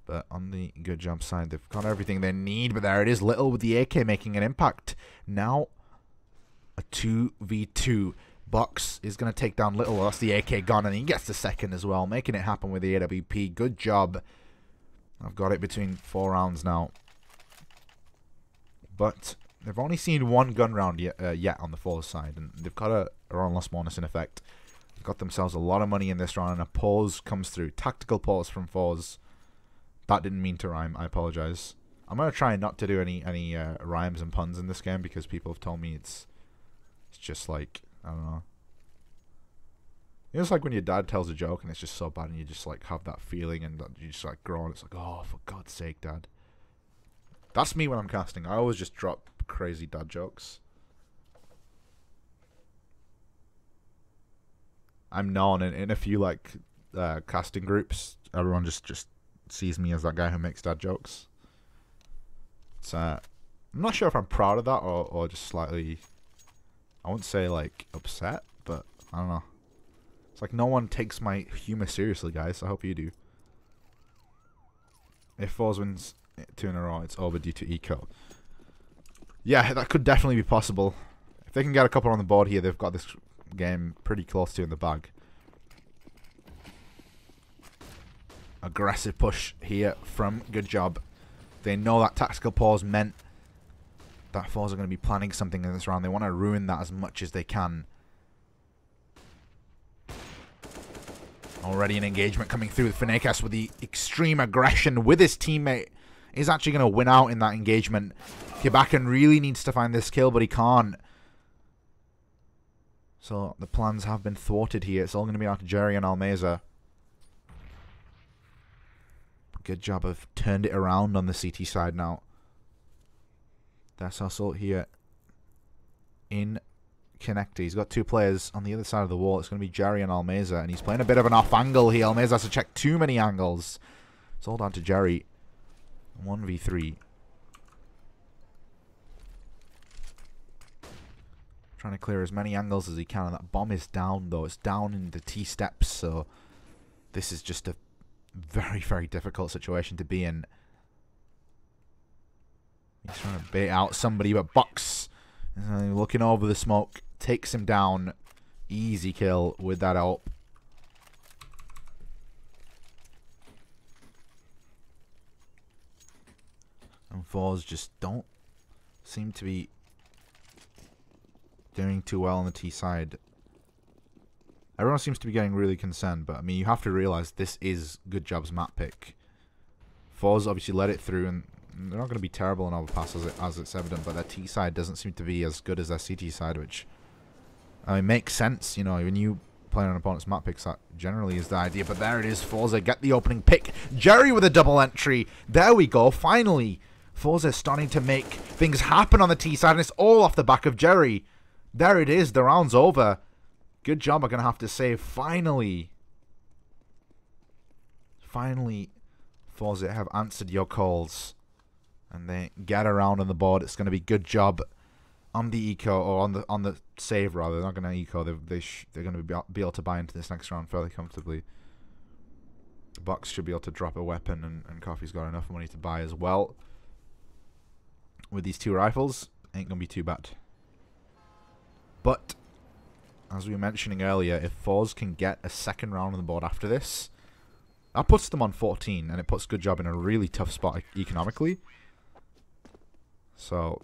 But on the GoodJob side, they've got everything they need. But there it is, Little with the AK making an impact. Now, a 2v2. Box is going to take down Little. That's the AK gone, and he gets the second as well, making it happen with the AWP. Good job. I've got it between 4 rounds now. But they've only seen 1 gun round yet on the Forze side, and they've got a round loss bonus in effect. They've got themselves a lot of money in this round, and a pause comes through. Tactical pause from Forze. That didn't mean to rhyme. I apologize. I'm going to try not to do any rhymes and puns in this game because people have told me it's just like, I don't know. You know, it's like when your dad tells a joke and it's just so bad and you just like have that feeling and you just like groan. It's like, oh, for God's sake, Dad. That's me when I'm casting. I always just drop crazy dad jokes. I'm known in a few like casting groups. Everyone just sees me as that guy who makes dad jokes. It's I'm not sure if I'm proud of that or just slightly, I wouldn't say like upset, but I don't know. It's like no one takes my humor seriously, guys. I hope you do. If Forze wins 2 in a row, it's over due to eco. Yeah, that could definitely be possible. If they can get a couple on the board here, they've got this game pretty close to in the bag. Aggressive push here from GoodJob. They know that tactical pause meant that Forze are going to be planning something in this round. They want to ruin that as much as they can. Already an engagement coming through with Vreecase with the extreme aggression with his teammate. He's actually going to win out in that engagement. Kibakan really needs to find this kill, but he can't. So the plans have been thwarted here. It's all going to be out to Jerry and Almeza. GoodJob have turned it around on the CT side now. That's Assault here in Connector. He's got 2 players on the other side of the wall. It's going to be Jerry and Almeza, and he's playing a bit of an off angle here. Almeza has to check too many angles. It's all down to Jerry. 1v3. Trying to clear as many angles as he can, and that bomb is down though. It's down in the T steps, so this is just a very, very difficult situation to be in. He's trying to bait out somebody, but Box looking over the smoke takes him down. Easy kill with that help. And Forze just don't seem to be doing too well on the T side. Everyone seems to be getting really concerned, but I mean, you have to realize this is GoodJob's map pick. Forze obviously let it through, and they're not going to be terrible in overpass as it's evident, but their T side doesn't seem to be as good as their CT side, which I mean, makes sense. You know, when you play on an opponent's map picks, that generally is the idea. But there it is, Forze get the opening pick. Jerry with a double entry. There we go. Finally, Forze is starting to make things happen on the T side, and it's all off the back of Jerry. There it is. The round's over. GoodJob are going to have to say, finally, Forze have answered your calls. And they get around on the board. It's going to be GoodJob on the eco, or on the save rather. They're not going to eco. They're going to be able to buy into this next round fairly comfortably. The Box should be able to drop a weapon, and Coffee's got enough money to buy as well. With these 2 rifles, ain't going to be too bad. But as we were mentioning earlier, if Forze can get a second round on the board after this, that puts them on 14, and it puts GoodJob in a really tough spot economically. So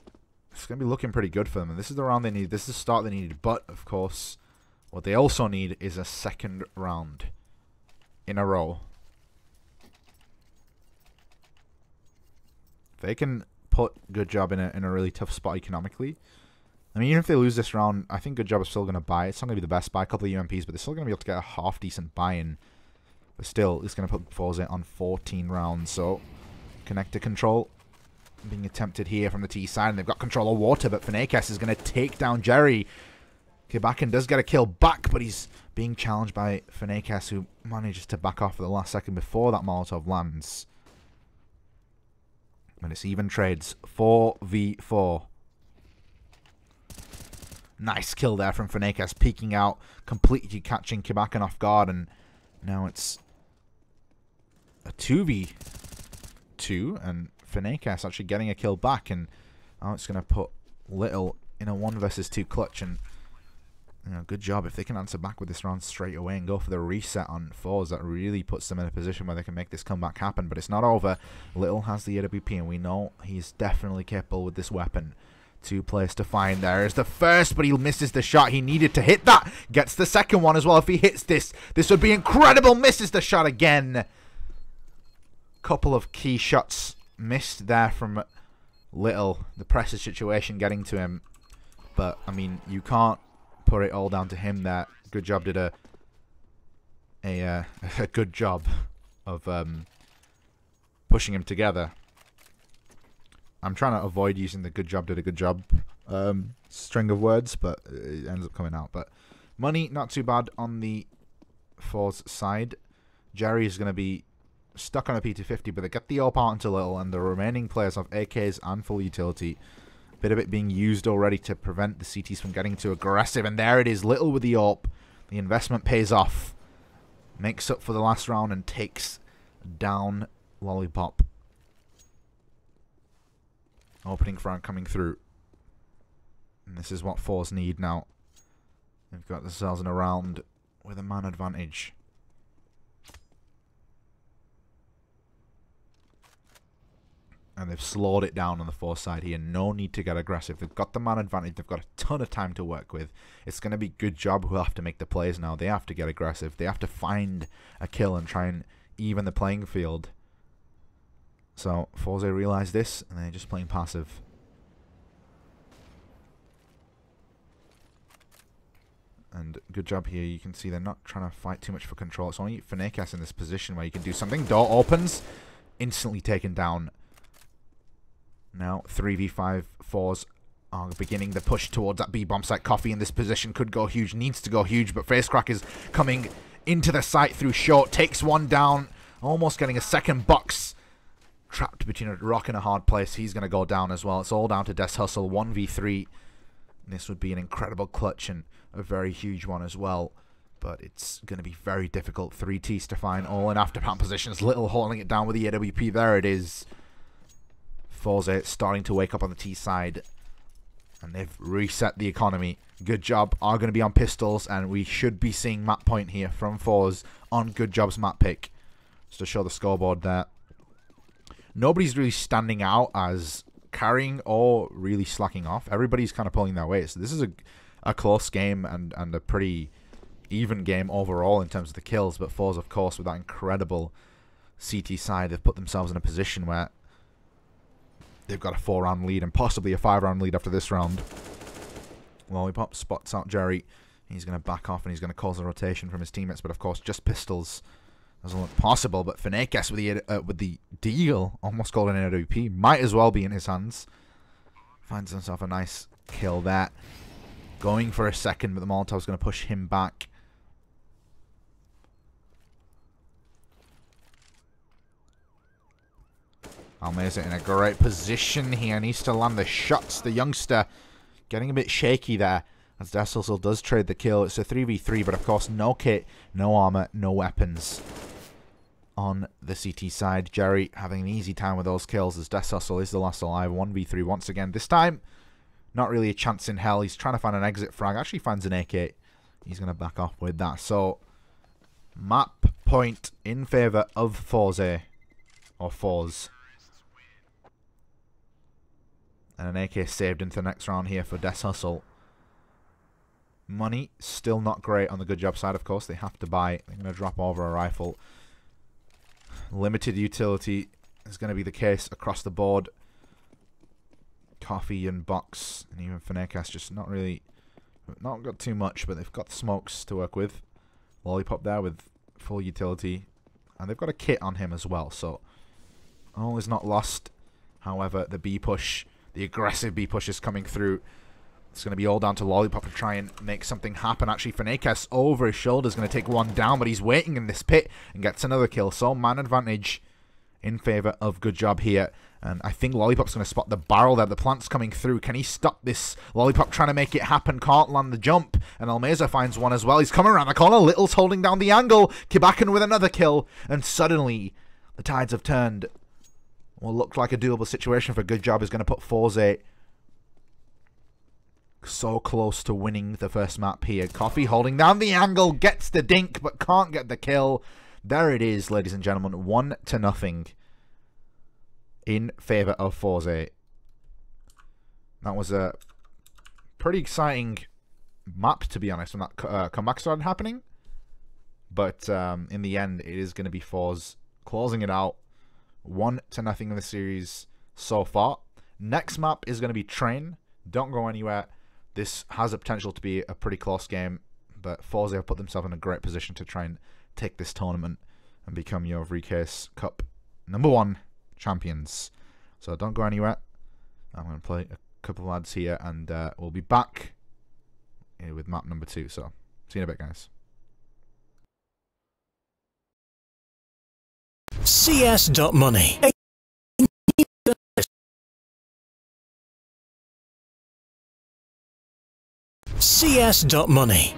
it's going to be looking pretty good for them, and this is the round they need. This is the start they needed, but of course, what they also need is a second round in a row. If they can put GoodJob in a really tough spot economically, I mean, even if they lose this round, I think GoodJob is still going to buy. It's not going to be the best buy, a couple of UMPs, but they're still going to be able to get a half-decent buy-in. But still, it's going to put Forze on 14 rounds. So, connector control being attempted here from the T side, and they've got control of water, but Vreecase is going to take down Jerry. Kibakan does get a kill back, but he's being challenged by Vreecase, who manages to back off at the last second before that Molotov lands. And it's even trades, 4v4. Nice kill there from Vreecase, peeking out, completely catching Kibakan off guard, and now it's a 2v. 2, and Vreecase actually getting a kill back, and now it's going to put Little in a 1 versus 2 clutch, and you know, good job. If they can answer back with this round straight away and go for the reset on Forze, that really puts them in a position where they can make this comeback happen. But it's not over. Little has the AWP, and we know he's definitely capable with this weapon. 2 players to find. There is the first, but he misses the shot. He needed to hit that. Gets the second one as well. If he hits this, this would be incredible. Misses the shot again. Couple of key shots missed there from Little. The pressure situation getting to him. But, I mean, you can't put it all down to him there. GoodJob did a good job of pushing him together. I'm trying to avoid using the GoodJob did a good job string of words, but it ends up coming out. But money, not too bad on the Forze side. Jerry is going to be stuck on a P250, but they get the AWP out into Little, and the remaining players have AKs and full utility. Bit of it being used already to prevent the CTs from getting too aggressive. And there it is, Little with the AWP. The investment pays off. Makes up for the last round and takes down Lollipop. Opening front coming through. And this is what Forze need now. They've got themselves in a round with a man advantage. And they've slowed it down on the Forze side here. No need to get aggressive. They've got the man advantage. They've got a ton of time to work with. It's going to be GoodJob who have to make the plays now. They have to get aggressive. They have to find a kill and try and even the playing field. So Forze realize this, and they're just playing passive. And GoodJob here. You can see they're not trying to fight too much for control. It's only Vreecase in this position where you can do something. Door opens. Instantly taken down. Now 3v5 Forze are beginning the push towards that B-bomb site. Coffee in this position could go huge, needs to go huge, but Facecrack is coming into the site through short, takes one down, almost getting a second box. Trapped between a rock and a hard place. He's going to go down as well. It's all down to Des Hustle, 1v3. This would be an incredible clutch and a very huge one as well. But it's going to be very difficult. 3 Ts to find, all in after-plant positions. Little holding it down with the AWP. There it is. Forze starting to wake up on the T side. And they've reset the economy. GoodJob are going to be on pistols. And we should be seeing map point here from Forze on GoodJob's map pick. Just to show the scoreboard there. Nobody's really standing out as carrying or really slacking off. Everybody's kind of pulling their weight. So this is a close game and a pretty even game overall in terms of the kills. But Forze, of course, with that incredible CT side, they've put themselves in a position where they've got a 4-round lead and possibly a 5-round lead after this round. Lollipop spots out Jerry. He's going to back off and he's going to cause a rotation from his teammates. But of course, just pistols doesn't look possible. But Vreecase with the deal, almost called an AWP, might as well be in his hands. Finds himself a nice kill there. Going for a second, but the Molotov's going to push him back. Almeza in a great position here. Needs to land the shots. The youngster getting a bit shaky there. As Des Hustle does trade the kill. It's a 3v3, but of course no kit, no armor, no weapons on the CT side. Jerry having an easy time with those kills as Des Hustle is the last alive. 1v3 once again. This time, not really a chance in hell. He's trying to find an exit frag. Actually finds an AK. He's going to back off with that. So, map point in favor of Forze. Or Forze. And an AK saved into the next round here for Des Hustle. Money still not great on the GoodJob side, of course. They have to buy. They're going to drop over a rifle. Limited utility is going to be the case across the board. Coffee and Box and even Vreecase just not got too much, but they've got the smokes to work with. Lollipop there with full utility. And they've got a kit on him as well, so all is not lost. However, the B push, the aggressive B push is coming through. It's going to be all down to Lollipop to try and make something happen. Actually, Vreecase over his shoulder is going to take one down, but he's waiting in this pit and gets another kill. So, man advantage in favor of GoodJob here. And I think Lollipop's going to spot the barrel there. The plant's coming through. Can he stop this? Lollipop trying to make it happen. Can't land the jump. And Almeza finds one as well. He's coming around the corner. Little's holding down the angle. Kibakan with another kill. And suddenly, the tides have turned. Will look like a doable situation for GoodJob. Is going to put Forze so close to winning the first map here. Coffee holding down the angle, gets the dink, but can't get the kill. There it is, ladies and gentlemen. 1-0 in favour of Forze. That was a pretty exciting map, to be honest, when that comeback started happening. But in the end, it is going to be Forze closing it out. 1-0 in the series so far. Next map is going to be Train. Don't go anywhere. This has the potential to be a pretty close game, but Forze have put themselves in a great position to try and take this tournament and become your Vreecase Cup #1 champions. So don't go anywhere. I'm going to play a couple of ads here, and we'll be back with map #2. So see you in a bit, guys. CS.money. CS.money.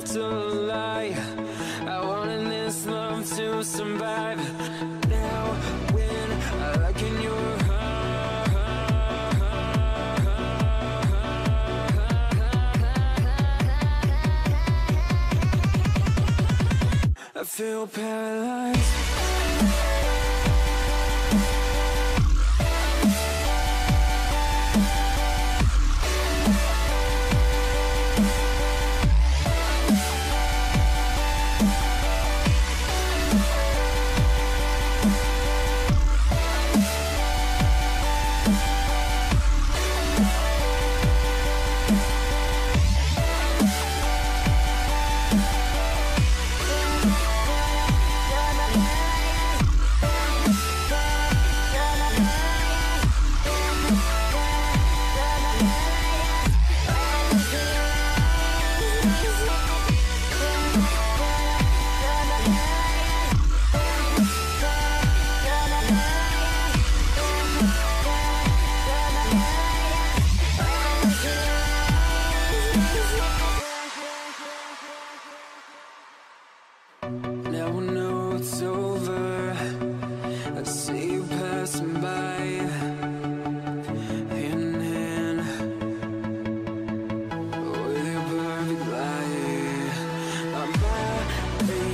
to lie. I wanted this love to survive. Now when I look in your I feel paralyzed. Now I know it's over. I see you passing by, hand in hand, with your perfect light. My body,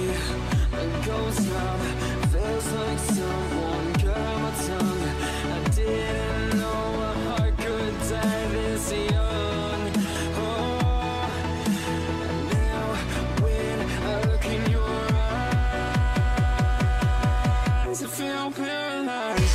a ghost love, feels like someone cut my tongue. I didn't know a heart could die this young. Oh, and now when I look in your eyes, I feel paralyzed.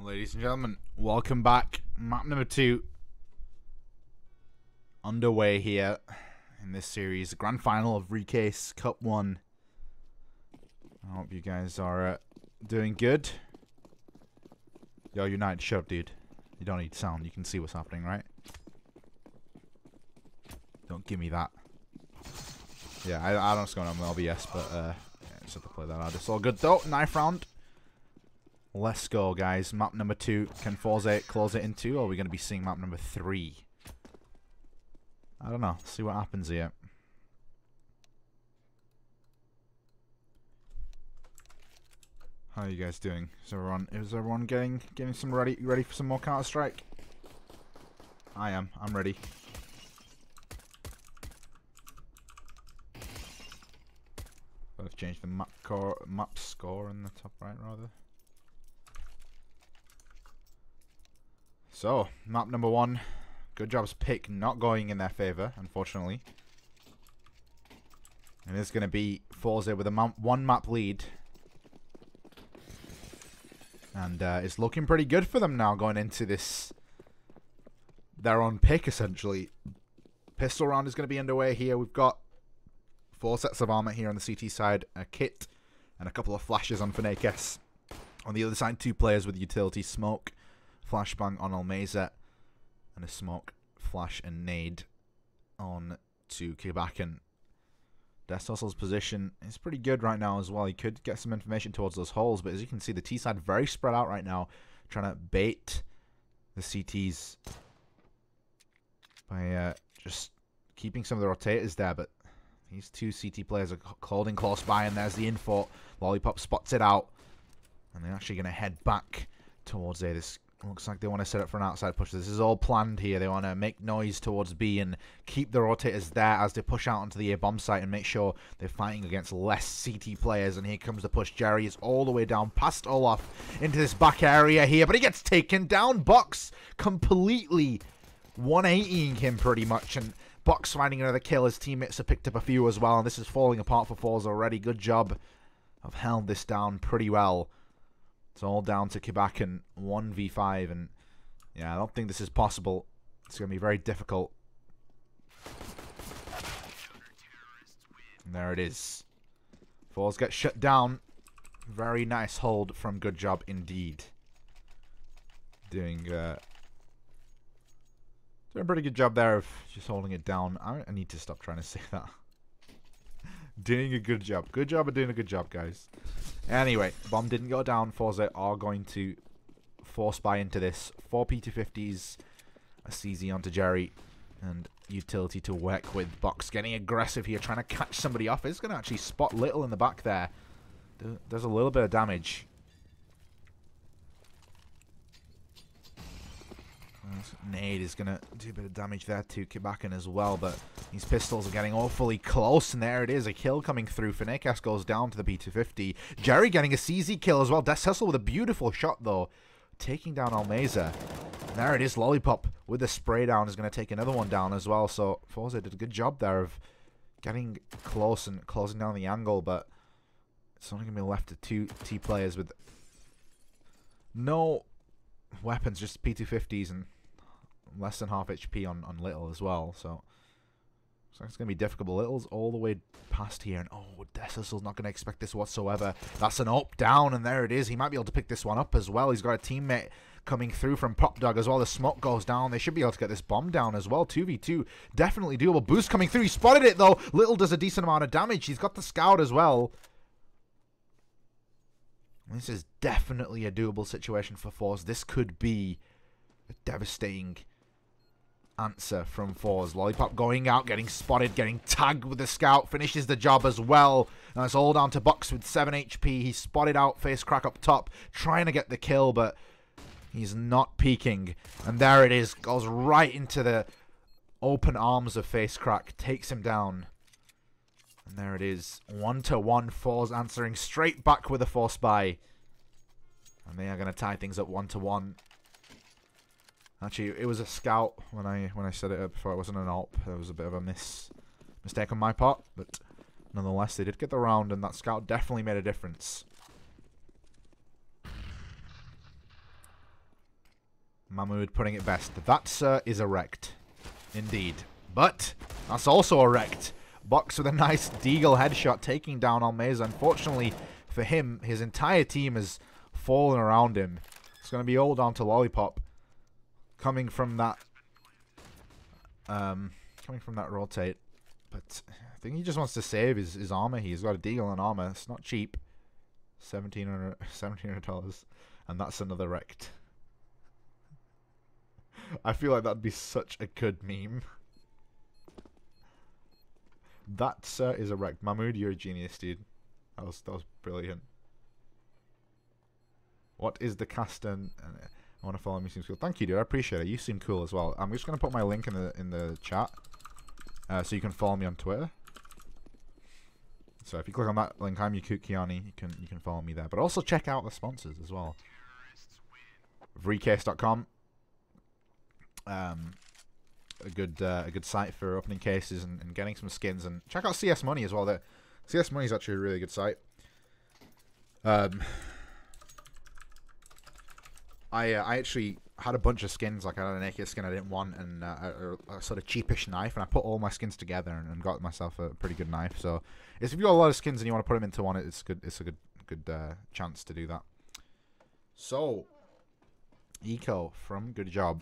Ladies and gentlemen, welcome back. Map number 2 underway here in this series, the grand final of Vreecase Cup 1. I hope you guys are doing good. Yo, United, shut up, dude. You don't need sound. You can see what's happening, right? Don't give me that. Yeah, I don't know what's going on with LBS, but yeah, just have to play that out. It's all good though. Knife round. Let's go, guys. Map number 2. Can Forze close it into, or are we going to be seeing map number 3? I don't know. See what happens here. How are you guys doing? Is everyone getting some ready for some more Counter-Strike? I am. I'm ready. I've changed the map score in the top right, rather. So, map number 1. GoodJob's pick not going in their favour, unfortunately. And it's going to be Forze with a 1 map lead. And it's looking pretty good for them now going into this. Their own pick, essentially. Pistol round is going to be underway here. We've got 4 sets of armor here on the CT side, a kit, and a couple of flashes on Vreecase. On the other side, 2 players with utility smoke, flashbang on Almeza, and a smoke, flash, and nade on to Kibakan. Deshussel's position is pretty good right now as well. He could get some information towards those holes, but as you can see, the T side very spread out right now, trying to bait the CTs by just keeping some of the rotators there, but these 2 CT players are holding close by, and there's the info. Lollipop spots it out, and they're actually going to head back towards A. This looks like they want to set up for an outside push. This is all planned here. They want to make noise towards B and keep the rotators there as they push out onto the A bomb site and make sure they're fighting against less CT players. And here comes the push. Jerry is all the way down past Olaf into this back area here, but he gets taken down. Box completely 180ing him pretty much, and Box finding another kill. His teammates have picked up a few as well, and this is falling apart for Forze already. Good job. I've held this down pretty well. It's all down to Kibakan 1v5, and yeah, I don't think this is possible. It's going to be very difficult. And there it is. Forze gets shut down. Very nice hold from GoodJob indeed. Doing a pretty good job there of just holding it down. I need to stop trying to say that. Doing a good job. Good job of doing a good job, guys. Anyway, bomb didn't go down. Forze are going to force buy into this. 4 P250s, a CZ onto Jerry, and utility to work with. Box getting aggressive here, trying to catch somebody off. It's going to actually spot Little in the back there. Does a little bit of damage. Nade is going to do a bit of damage there to Kibakan as well, but these pistols are getting awfully close, and there it is, a kill coming through. Vreecase goes down to the P250. Jerry getting a CZ kill as well. Deshussel with a beautiful shot, though, taking down Almeza. And there it is, Lollipop with the spray down is going to take another one down as well, so Forze did a good job there of getting close and closing down the angle, but it's only going to be left to 2 T players with no weapons, just P250s and less than half HP on Little as well, so it's going to be difficult. Little's all the way past here, and oh, Deshussel's not going to expect this whatsoever. That's an up down, and there it is. He might be able to pick this one up as well. He's got a teammate coming through from Pop Dog as well. The smoke goes down. They should be able to get this bomb down as well. 2v2, definitely doable. Boost coming through. He spotted it though. Little does a decent amount of damage. He's got the scout as well. This is definitely a doable situation for Forze. This could be a devastating answer from Forze. Lollipop going out, getting spotted, getting tagged with the scout, finishes the job as well. And it's all down to Box with 7 HP. He's spotted out, face crack up top, trying to get the kill, but he's not peeking. And there it is, goes right into the open arms of face crack, takes him down. And there it is, 1-1, Forze answering straight back with a force buy. And they are going to tie things up 1-1. Actually, it was a scout when I set it up before. It wasn't an AWP. There was a bit of a mistake on my part, but nonetheless, they did get the round, and that scout definitely made a difference. Mahmood putting it best. That, sir, is a wrecked. Indeed. But that's also a wrecked. Box with a nice deagle headshot, taking down Almeza. Unfortunately for him, his entire team has fallen around him. It's going to be all down to Lollipop. Coming from that rotate, but I think he just wants to save his armor. He's got a deal on armor. It's not cheap. $1,700, and that's another wrecked. I feel like that'd be such a good meme. That, sir, is a wrecked. Mahmood, you're a genius, dude. That was brilliant. What is the cast I want to follow me. Seems cool. Thank you, dude. I appreciate it. You seem cool as well. I'm just gonna put my link in the chat, so you can follow me on Twitter. So if you click on that link, I'm Kiani. You can follow me there. But also check out the sponsors as well. Vreecase.com. A good site for opening cases and getting some skins. And check out CS Money as well. There, CS Money is actually a really good site. I actually had a bunch of skins. Like, I had an AK skin I didn't want, and a sort of cheapish knife, and I put all my skins together and got myself a pretty good knife. So, if you've got a lot of skins and you want to put them into one, it's good. It's a good chance to do that. So, Eco from GoodJob.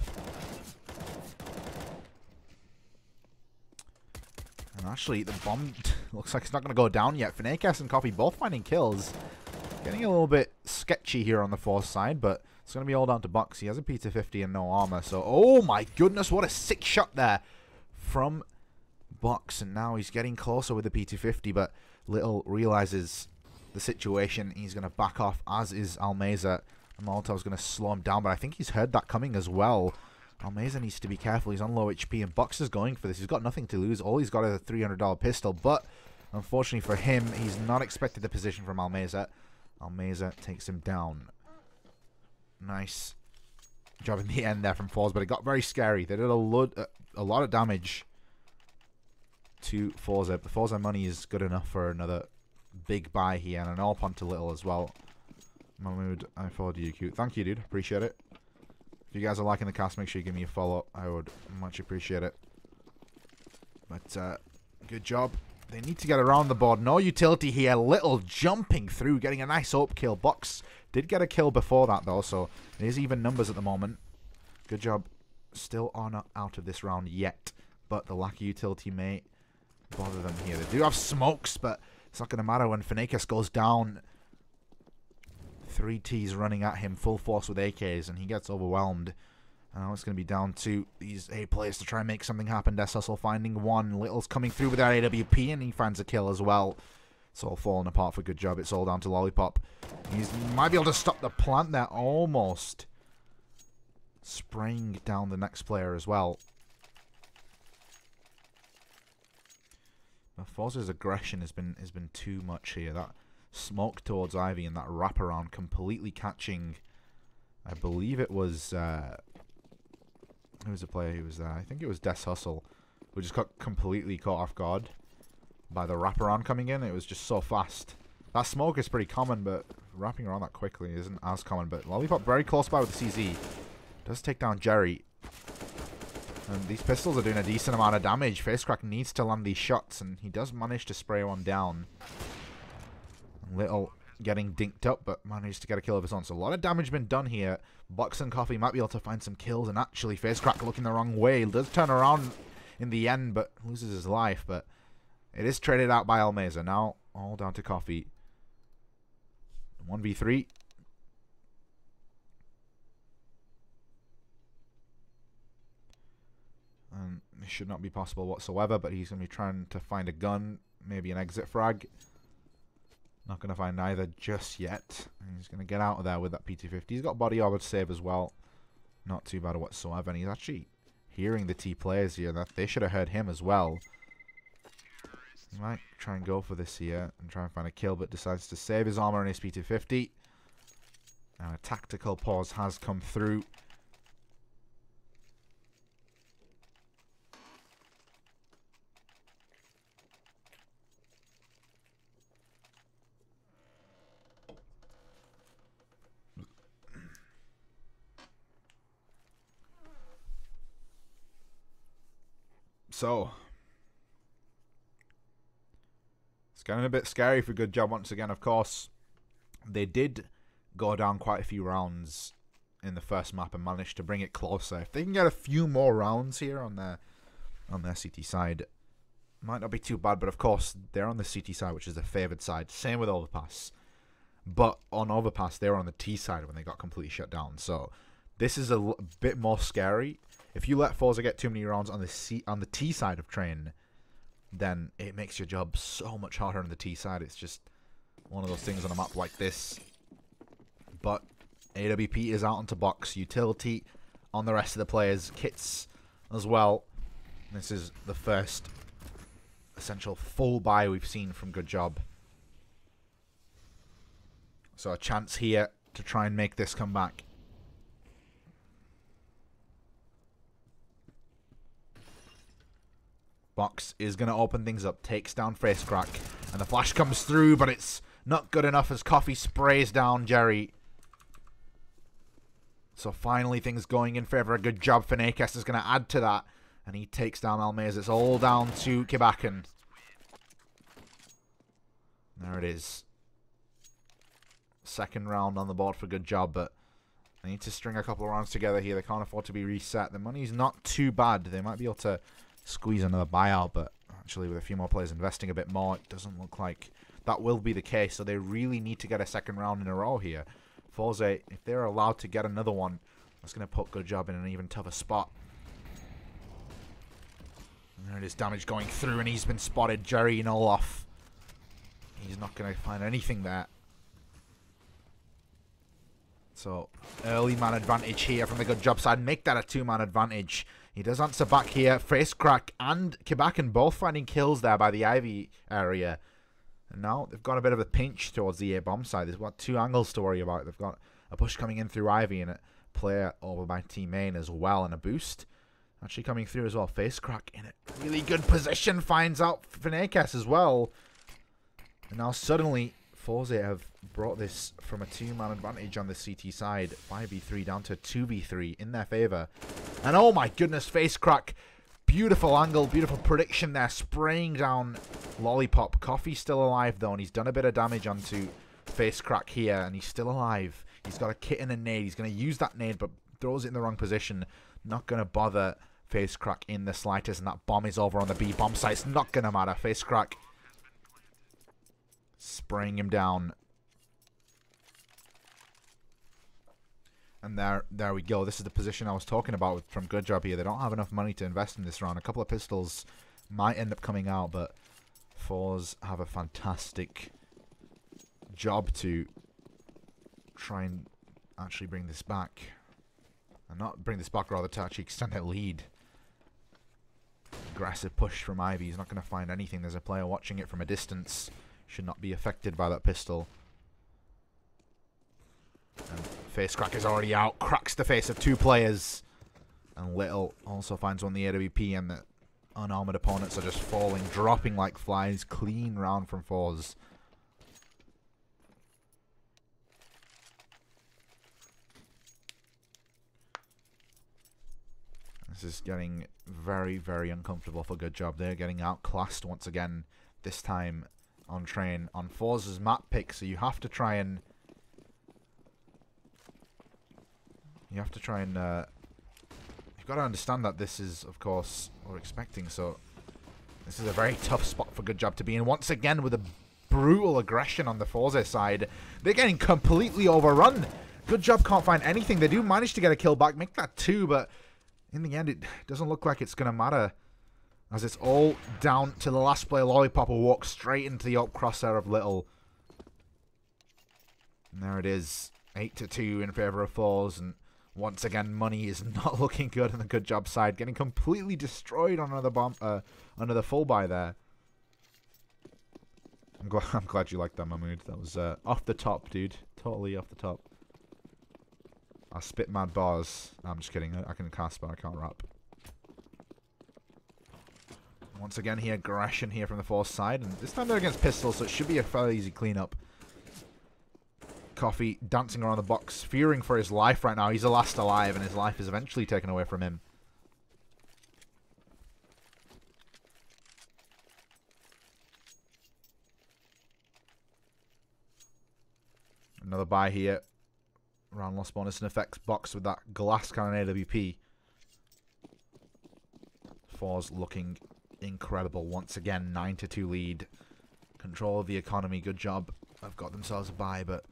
And actually, the bomb looks like it's not going to go down yet. Vreecase and Coffee both finding kills. Getting a little bit sketchy here on the Forze side, but it's going to be all down to Bucks. He has a P250 and no armor. So, oh my goodness, what a sick shot there from Bucks. And now he's getting closer with the P250, but Little realizes the situation. He's going to back off, as is Almeza. And Molotov's going to slow him down, but I think he's heard that coming as well. Almeza needs to be careful. He's on low HP, and Bucks is going for this. He's got nothing to lose. All he's got is a $300 pistol, but unfortunately for him, he's not expected the position from Almeza. Almeza takes him down. Nice job in the end there from Forze, but it got very scary. They did a lot of damage to Forze. The Forze money is good enough for another big buy here, and an AWP onto Little as well. Mahmood, I followed you, cute. Thank you, dude. Appreciate it. If you guys are liking the cast, make sure you give me a follow. I would much appreciate it. But good job. They need to get around the board. No utility here. Little jumping through, getting a nice AWP kill. Bucks did get a kill before that, though, so it is even numbers at the moment. Good job. Still are not out of this round yet, but the lack of utility may bother them here. They do have smokes, but it's not going to matter when Vreecase goes down. 3 Ts running at him full force with AKs, and he gets overwhelmed. Now it's going to be down to these A players to try and make something happen. Des Hustle finding one. Little's coming through with that AWP, and he finds a kill as well. It's all falling apart for Good Job. It's all down to Lollipop. He might be able to stop the plant there, almost. Spraying down the next player as well. Now, Forze's aggression has been too much here. That smoke towards Ivy and that wraparound completely catching. I believe it was who was the player who was there? I think it was Des Hustle, who just got completely caught off guard by the wraparound coming in. It was just so fast. That smoke is pretty common, but wrapping around that quickly isn't as common. But Lollipop very close by with the CZ. Does take down Jerry. And these pistols are doing a decent amount of damage. Facecrack needs to land these shots, and he does manage to spray one down. Little getting dinked up, but managed to get a kill of his own. So a lot of damage been done here. Bucks and Coffee might be able to find some kills, and actually Facecrack looking the wrong way. He does turn around in the end, but loses his life. But it is traded out by Almeza. Now all down to Coffee. 1v3. And this should not be possible whatsoever, but he's going to be trying to find a gun, maybe an exit frag. Not going to find either just yet. He's going to get out of there with that P250. He's got body armor to save as well. Not too bad whatsoever. And he's actually hearing the T players here. That they should have heard him as well. He might try and go for this here and try and find a kill, but decides to save his armor and his P250. And a tactical pause has come through. So, it's getting a bit scary for Good Job once again. Of course, they did go down quite a few rounds in the first map and managed to bring it closer. If they can get a few more rounds here on their CT side, might not be too bad. But of course, they're on the CT side, which is the favored side. Same with Overpass. But on Overpass, they were on the T side when they got completely shut down. So this is a bit more scary. If you let Forza get too many rounds on the T side of Train, then it makes your job so much harder on the T side. It's just one of those things on a map like this. But AWP is out onto box. Utility on the rest of the players. Kits as well. This is the first essential full buy we've seen from GoodJob. So a chance here to try and make this come back. Box is going to open things up, takes down Facecrack, and the flash comes through, but it's not good enough as Coffee sprays down Jerry. So finally things going in favor of GoodJob. Vreecase is going to add to that, and he takes down Almaze. It's all down to Kibakan. There it is. Second round on the board for GoodJob, but they need to string a couple of rounds together here. They can't afford to be reset. The money's not too bad. They might be able to squeeze another buyout, but actually with a few more players investing a bit more, it doesn't look like that will be the case. So they really need to get a second round in a row here. Forze, if they're allowed to get another one, that's going to put GoodJob in an even tougher spot. And there it is, damage going through, and he's been spotted. Jerry and Olaf. He's not going to find anything there. So early man advantage here from the GoodJob side. Make that a 2-man advantage. He does answer back here. Facecrack and Kibakan both finding kills there by the Ivy area. And now they've got a bit of a pinch towards the A-bomb side. There's got 2 angles to worry about. They've got a push coming in through Ivy and a player over by Team Main as well. And a boost actually coming through as well. Facecrack in a really good position. Finds out Vreecase as well. And now suddenly Forze have brought this from a 2-man advantage on the CT side. 5v3 down to 2v3 in their favor. And oh my goodness, Facecrack. Beautiful angle, beautiful prediction there. Spraying down Lollipop. Coffee's still alive though, and he's done a bit of damage onto Facecrack here, and he's still alive. He's got a kit and a nade. He's going to use that nade, but throws it in the wrong position. Not going to bother Facecrack in the slightest, and that bomb is over on the B bomb site. It's not going to matter. Facecrack spraying him down. And there we go. This is the position I was talking about from GoodJob here. They don't have enough money to invest in this round. A couple of pistols might end up coming out, but Forze have a fantastic job to try and actually bring this back. And not bring this back, rather to actually extend their lead. Aggressive push from Ivy. He's not going to find anything. There's a player watching it from a distance. Should not be affected by that pistol. And Facecrack is already out. Cracks the face of 2 players. And Little also finds one the AWP, and the unarmored opponents are just falling, dropping like flies. Clean round from Forze. This is getting very, very uncomfortable for GoodJob. They're getting outclassed once again, this time on train on Forze's map pick, so you have to try and you've got to understand that this is, of course, what we're expecting. So this is a very tough spot for GoodJob to be in. Once again, with a brutal aggression on the Forze side, they're getting completely overrun. GoodJob can't find anything. They do manage to get a kill back, make that 2, but in the end, it doesn't look like it's going to matter, as it's all down to the last player. Lollipop will walk straight into the up crosshair of Little. And there it is. 8-2 in favor of Forze. And once again, money is not looking good on the GoodJob side. Getting completely destroyed on another bomb, another full buy there. I'm glad you liked that, Mahmood. That was off the top, dude. Totally off the top. I spit mad bars. No, I'm just kidding. I can cast, but I can't rap. Once again, here, aggression here from the Forze side. And this time they're against pistols, so it should be a fairly easy cleanup. Coffee dancing around the box, fearing for his life right now. He's the last alive, and his life is eventually taken away from him. Another buy here. Round loss bonus and effects box with that glass cannon AWP. Forze looking incredible once again. 9-2 lead. Control of the economy. GoodJob have got themselves a buy, but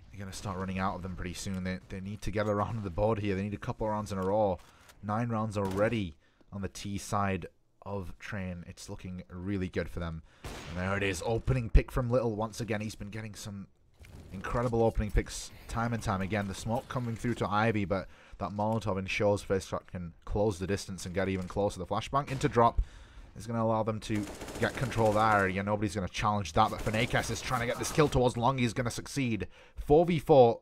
they're going to start running out of them pretty soon. They need to get around the board here. They need a couple of rounds in a row. 9 rounds already on the T side of train. It's looking really good for them. And there it is. Opening pick from Little once again. He's been getting some Incredible opening picks time and time again. The smoke coming through to Ivy, but that Molotov ensures FaceCrack can close the distance and get even closer. The flashbang into drop is going to allow them to get control of that area. Nobody's going to challenge that, but Vreecase is trying to get this kill towards Longy. He's going to succeed. 4v4,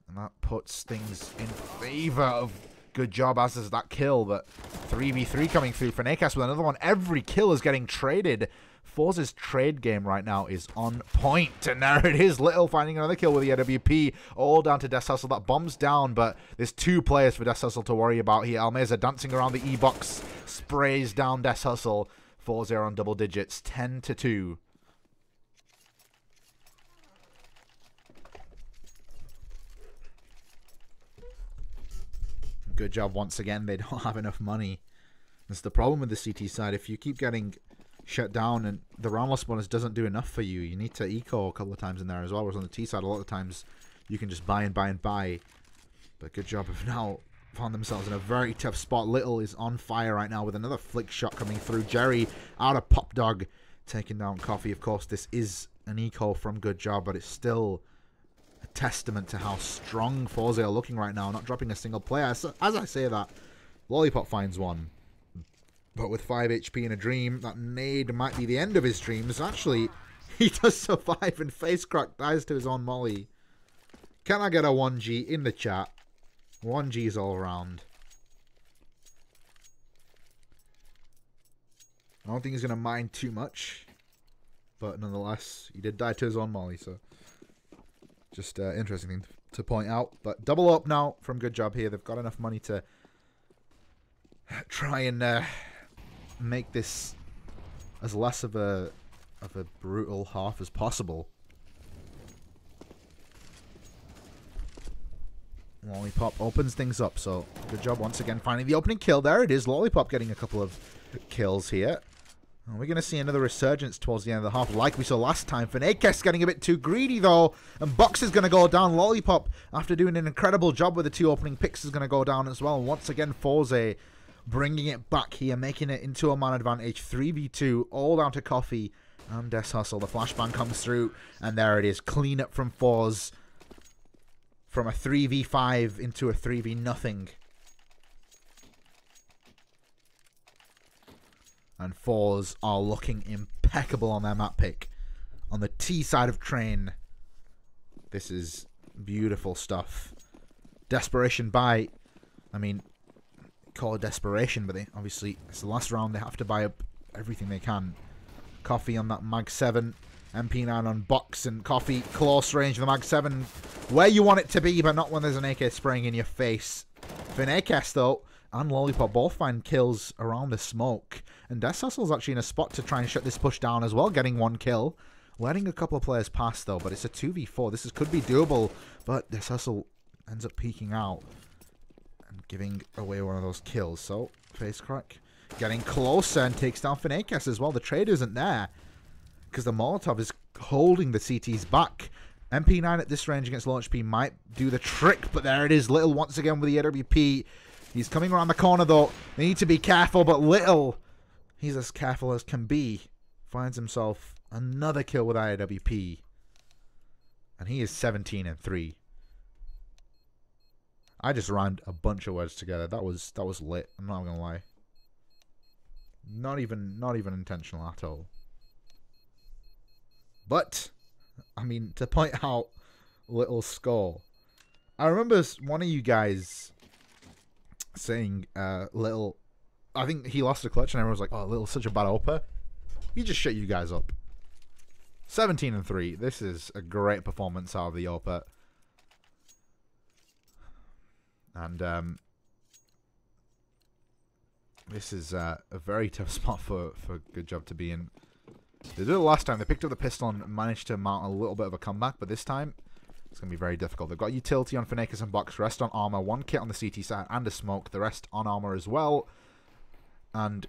and that puts things in favor of GoodJob, as is that kill, but 3v3 coming through. Vreecase with another one. Every kill is getting traded. Forze's trade game right now is on point. And there it is. Little finding another kill with the AWP. All down to Deshustle. That bomb's down, but there's 2 players for Deshustle to worry about here. Almeza dancing around the E-box. Sprays down Deshustle. Forze on double digits. 10-2. GoodJob once again. They don't have enough money. That's the problem with the CT side. If you keep getting shut down and the roundless bonus doesn't do enough for you, you need to eco a couple of times in there as well. Whereas on the T side, a lot of times you can just buy and buy and buy. But GoodJob have now found themselves in a very tough spot. Little is on fire right now with another flick shot coming through. Jerry out of Pop Dog, taking down Coffee. Of course, this is an eco from GoodJob, but it's still a testament to how strong Forze are looking right now, not dropping a single player. As I say that, Lollipop finds one. But with 5 HP in a dream, that nade might be the end of his dreams. Actually, he does survive, and FaceCrack dies to his own molly. Can I get a 1G in the chat? 1Gs all around. I don't think he's going to mind too much. But nonetheless, he did die to his own molly, so just interesting thing to point out. But double up now from GoodJob here. They've got enough money to try and make this as less of a brutal half as possible. Lollipop opens things up, so GoodJob once again finding the opening kill. There it is. Lollipop getting a couple of kills here. And we're going to see another resurgence towards the end of the half, like we saw last time. Vreecase getting a bit too greedy, though. And Box is going to go down. Lollipop, after doing an incredible job with the 2 opening picks, is going to go down as well. And once again, Forze bringing it back here, making it into a man advantage. 3v2, all down to Coffee and Deshustle. The flashbang comes through, and there it is. Clean up from Forze. From a 3v5 into a 3v0. And Forze are looking impeccable on their map pick. On the T side of train. This is beautiful stuff. Desperation buy. I mean, call it desperation, but they obviously, it's the last round. They have to buy up everything they can. Coffee on that Mag 7. MP9 on Box, and Coffee close range of the Mag 7. Where you want it to be, but not when there's an AK spraying in your face. Vreecase, though, and Lollipop both find kills around the smoke. And Deshustle's actually in a spot to try and shut this push down as well, getting 1 kill. Letting a couple of players pass, though, but it's a 2v4. This could be doable, but Deshustle ends up peeking out and giving away one of those kills. So, FaceCrack getting closer and takes down Vreecase as well. The trade isn't there, because the Molotov is holding the CTs back. MP9 at this range against low HP might do the trick, but there it is. Little once again with the AWP. He's coming around the corner, though. They need to be careful, but Little, he's as careful as can be. Finds himself another kill with AWP. And he is 17-3. I just rhymed a bunch of words together. That was lit. I'm not gonna lie. Not even intentional at all. But, I mean, to point out Little's score, I remember one of you guys saying, Little, I think he lost a clutch, and everyone was like, oh, Little's such a bad oper. He just shut you guys up. 17-3. This is a great performance out of the oper. And, this is a very tough spot for GoodJob to be in. They did it last time. They picked up the pistol and managed to mount a little bit of a comeback, but this time it's going to be very difficult. They've got utility on Vreecase and Box, rest on armor, 1 kit on the CT side and a smoke, the rest on armor as well. And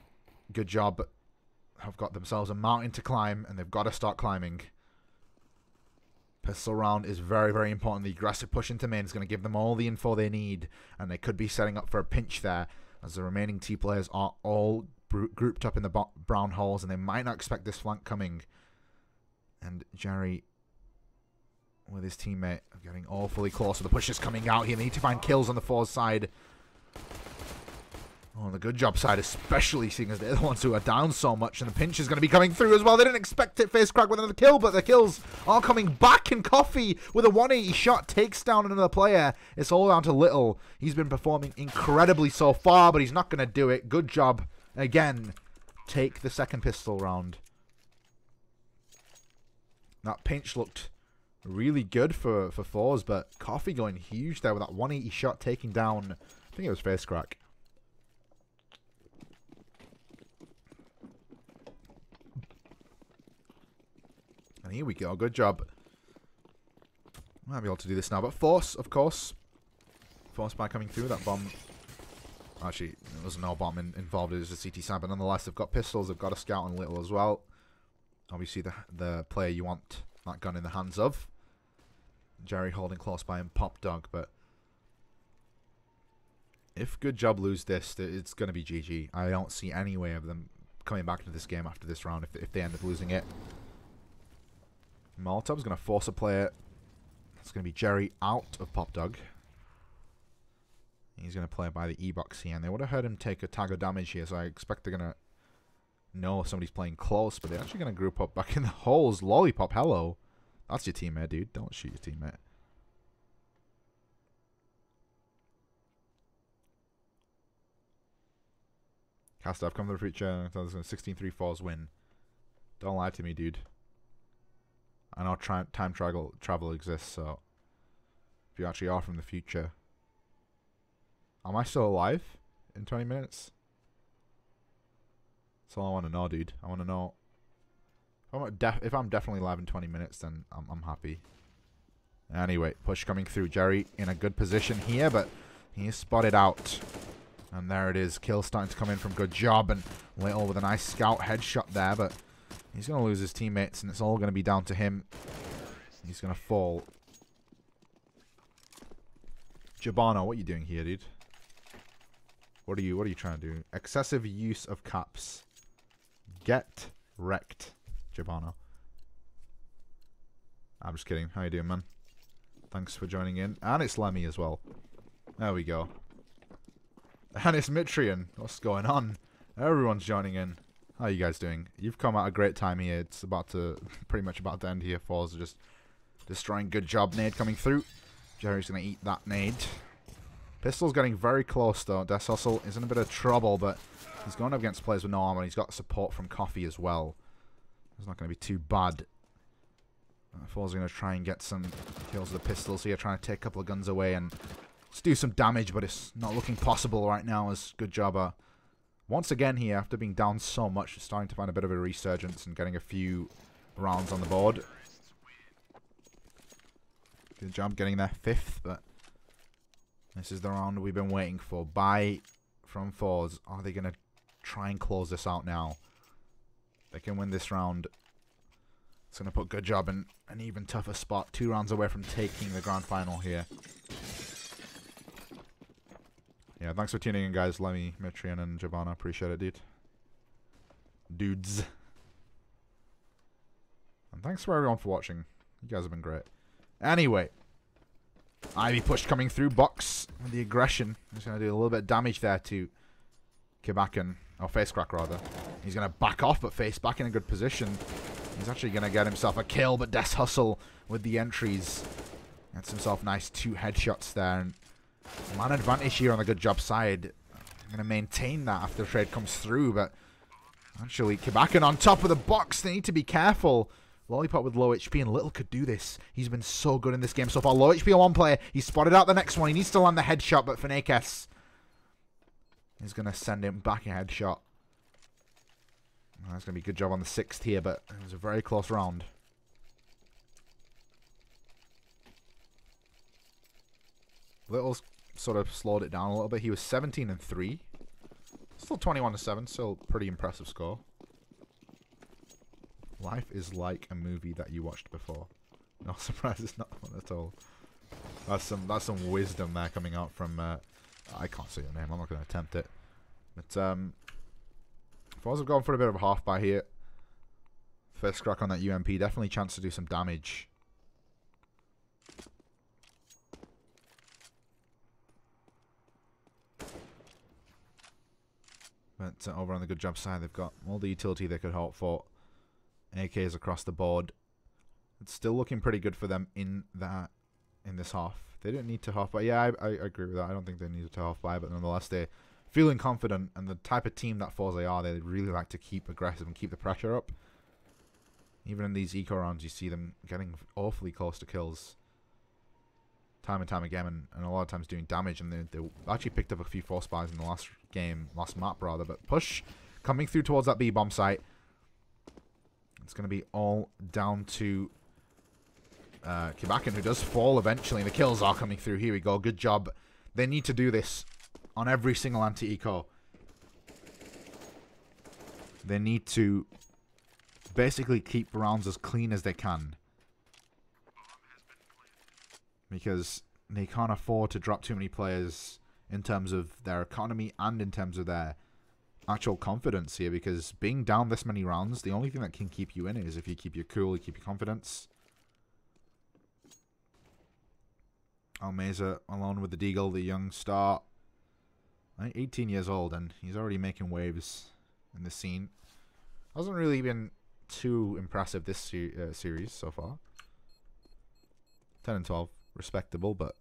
GoodJob have got themselves a mountain to climb, and they've got to start climbing. Pistol round is very, very important. The aggressive push into main is going to give them all the info they need, and they could be setting up for a pinch there, as the remaining T players are all grouped up in the brown holes, and they might not expect this flank coming. And Jerry with his teammate. Getting awfully close. So the push is coming out here. They need to find kills on the Forze side. On the GoodJob side, especially seeing as they're the ones who are down so much, and the pinch is going to be coming through as well. They didn't expect it. Face crack with another kill, but the kills are coming back, and Coffee with a 180 shot takes down another player. It's all down to Little. He's been performing incredibly so far, but he's not going to do it. GoodJob again. Take the second pistol round. That pinch looked really good for Forze, but Coffee going huge there with that 180 shot taking down, I think it was face crack. And here we go. GoodJob. Might be able to do this now. But Forze, of course. Forze by coming through that bomb. Actually, there was no bomb involved. It was a CT side. But nonetheless, they've got pistols. They've got a scout on Little as well. Obviously, the player you want that gun in the hands of. Jerry holding close by him. Pop Dog. But if GoodJob lose this, it's going to be GG. I don't see any way of them coming back into this game after this round if they end up losing it. Molotov's going to force a player. It's going to be Jerry out of Pop Dog. He's going to play by the E-box here. And they would have heard him take a tag of damage here. So I expect they're going to know somebody's playing close. But they're actually going to group up back in the holes. Lollipop, hello. That's your teammate, dude. Don't shoot your teammate. Cast off, come to the future. 16-3 Forze win. Don't lie to me, dude. I know time travel exists, so if you actually are from the future, am I still alive in 20 minutes? That's all I want to know, dude. I want to know if I'm definitely live in 20 minutes, then I'm happy. Anyway, push coming through. Jerry in a good position here, but he is spotted out. And there it is. Kill starting to come in from GoodJob, and Little with a nice scout headshot there, but he's going to lose his teammates, and it's all going to be down to him. He's going to fall. Jabano, what are you doing here, dude? What are you trying to do? Excessive use of caps. Get wrecked, Jabano. I'm just kidding. How you doing, man? Thanks for joining in. And it's Lemmy as well. There we go. And it's Mitrian. What's going on? Everyone's joining in. How are you guys doing? You've come at a great time here. It's about to, pretty much about to end here. Forze are just destroying. GoodJob. Nade coming through. Jerry's going to eat that nade. Pistol's getting very close though. Des Hustle is in a bit of trouble, but he's going up against players with no armor, and he's got support from Coffee as well. It's not going to be too bad. Forze are going to try and get some kills with the pistols here, trying to take a couple of guns away and just do some damage, but it's not looking possible right now as GoodJob are once again here, after being down so much, starting to find a bit of a resurgence and getting a few rounds on the board. GoodJob getting their 5th, but this is the round we've been waiting for. Buy from Forze. Are they going to try and close this out now? They can win this round. It's going to put GoodJob in an even tougher spot. 2 rounds away from taking the grand final here. Yeah, thanks for tuning in, guys. Lemmy, Mitrian, and Jabana. Appreciate it, dudes. And thanks for everyone for watching. You guys have been great. Anyway. Ivy push coming through. Box with the aggression. He's going to do a little bit of damage there to Kibakan. Or Facecrack, rather. He's going to back off, but Face back in a good position. He's actually going to get himself a kill, but Des Hustle with the entries. Gets himself nice 2 headshots there. And man advantage here on the GoodJob side. I'm going to maintain that after the trade comes through, but actually Kibakan on top of the box. They need to be careful. Lollipop with low HP, and Little could do this. He's been so good in this game so far. Low HP on one player. He's spotted out the next one. He needs to land the headshot, but Vreecase is going to send him back a headshot. That's going to be GoodJob on the 6th here, but it was a very close round. Little's sort of slowed it down a little bit. He was 17-3. Still 21-7. Still pretty impressive score. Life is like a movie that you watched before. No surprise, it's not one at all. That's some wisdom there coming out from. I can't say your name. I'm not going to attempt it. But Forze have gone for a bit of a half buy here. First crack on that UMP. Definitely chance to do some damage. But over on the GoodJob side, they've got all the utility they could hope for. AKs across the board. It's still looking pretty good for them in this half. They didn't need to half buy. Yeah, I agree with that. I don't think they needed to half buy, but nonetheless, they're feeling confident, and the type of team that Forze are, they really like to keep aggressive and keep the pressure up. Even in these eco rounds, you see them getting awfully close to kills time and time again, and a lot of times doing damage, and they actually picked up a few force buys in the last map rather, but push coming through towards that B-bomb site. It's going to be all down to Kibakan, who does fall eventually, and the kills are coming through. Here we go. Good job. They need to do this on every single anti-eco. They need to basically keep rounds as clean as they can, because they can't afford to drop too many players in terms of their economy and in terms of their actual confidence here, because being down this many rounds, the only thing that can keep you in it is if you keep your cool, you keep your confidence. Almeza alone with the Deagle, the young star, 18 years old, and he's already making waves in the scene. Hasn't really been too impressive this series so far. 10 and 12, respectable, but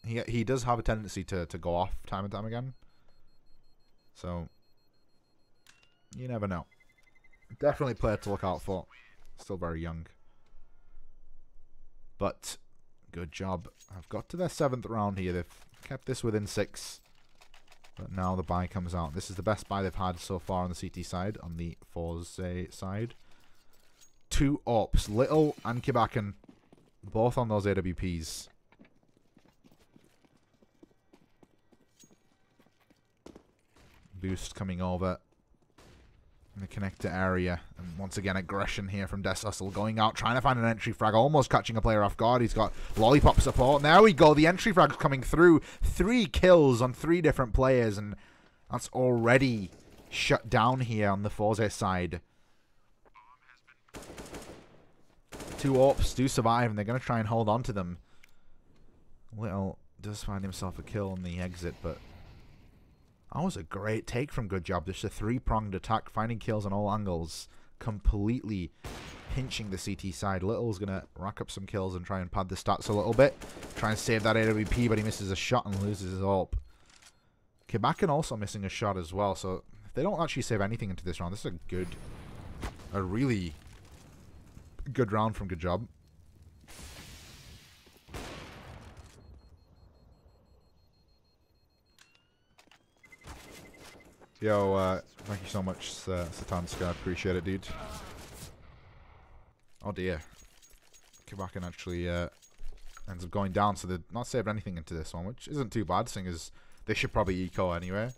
he does have a tendency to go off time and time again. So you never know. Definitely a player to look out for. Still very young. But good job. I've got to their 7th round here. They've kept this within 6. But now the buy comes out. This is the best buy they've had so far on the CT side. On the Forze side. 2 AWPs. Little and Kibakan. Both on those AWPs. Boost coming over in the connector area. And once again, aggression here from Deshustle. Going out, trying to find an entry frag. Almost catching a player off guard. He's got lollipop support. And there we go. The entry frag's coming through. 3 kills on 3 different players. And that's already shut down here on the Forze side. 2 AWPs do survive, and they're going to try and hold on to them. Little does find himself a kill on the exit, but that was a great take from GoodJob. Just a 3-pronged attack, finding kills on all angles, completely pinching the CT side. Little's going to rack up some kills and try and pad the stats a little bit. Try and save that AWP, but he misses a shot and loses his AWP. Kibakan also missing a shot as well, so if they don't actually save anything into this round, this is a really good round from GoodJob. Yo, thank you so much, Satanska. I appreciate it, dude. Oh dear. Kibakan actually ends up going down, so they've not saved anything into this one, which isn't too bad, seeing as they should probably eco anyway.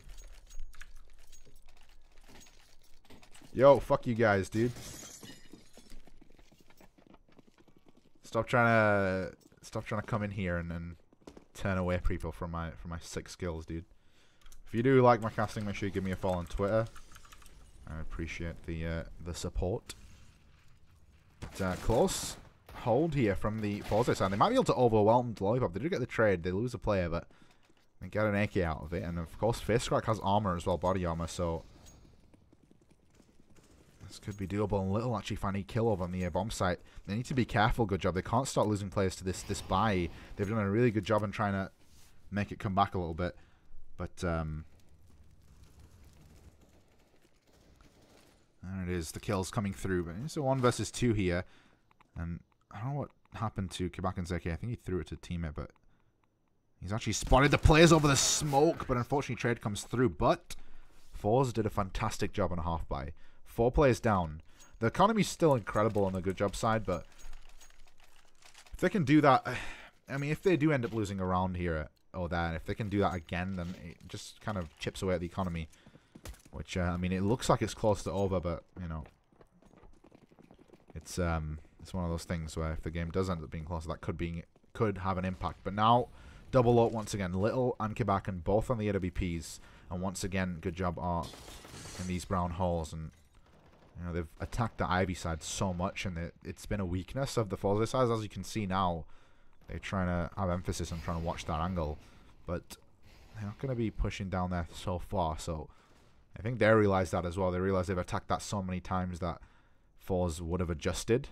Yo, fuck you guys, dude. Stop trying to come in here and turn away people from my sick skills, dude. If you do like my casting, make sure you give me a follow on Twitter. I appreciate the support. But, close hold here from the Forze side. They might be able to overwhelm Lollipop. They do get the trade. They lose a player, but they get an AK out of it. And of course, Face Crack has armor as well, body armor. So this could be doable. And Little actually finding a kill over on the bomb site. They need to be careful. GoodJob. They can't start losing players to this buy. They've done a really good job in trying to make it come back a little bit. But there it is. The kills coming through. But it's a 1 versus 2 here. And I don't know what happened to Kibakan's AK. I think he threw it to a teammate, but he's actually spotted the players over the smoke. But unfortunately, trade comes through. But Forze did a fantastic job on a half buy. 4 players down. The economy's still incredible on the GoodJob side, but if they can do that, I mean, if they do end up losing a round here or there, if they can do that again, then it just kind of chips away at the economy. Which, I mean, it looks like it's close to over, but, you know, it's one of those things where if the game does end up being closer, that could have an impact. But now, double up once again. Little and Kibakan both on the AWPs, and once again, GoodJob are in these brown holes, and you know, they've attacked the Ivy side so much, and it's been a weakness of the Forze side. As you can see now, they're trying to have emphasis on trying to watch that angle, but they're not going to be pushing down there so far. So I think they realized that as well. They realized they've attacked that so many times that Forze would have adjusted.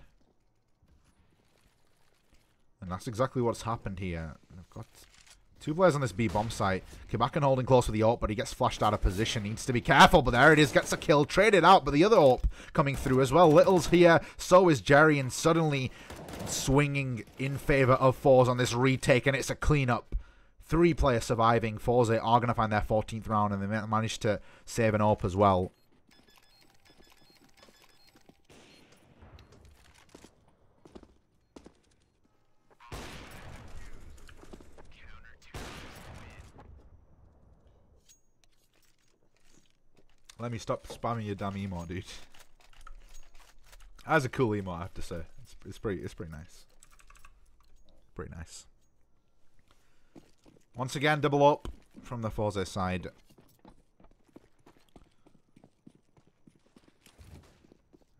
And that's exactly what's happened here. I've got 2 players on this B bomb site. Kibakan holding close with the AWP, but he gets flashed out of position. Needs to be careful, but there it is. Gets a kill. Traded out, but the other AWP coming through as well. Little's here. So is Jerry, and suddenly swinging in favor of Forze on this retake, and it's a cleanup. 3 players surviving. Forze are going to find their 14th round, and they managed to save an AWP as well. Let me stop spamming your damn emote, dude. That's a cool emote, I have to say. It's pretty nice. Pretty nice. Once again, double up from the Forze side.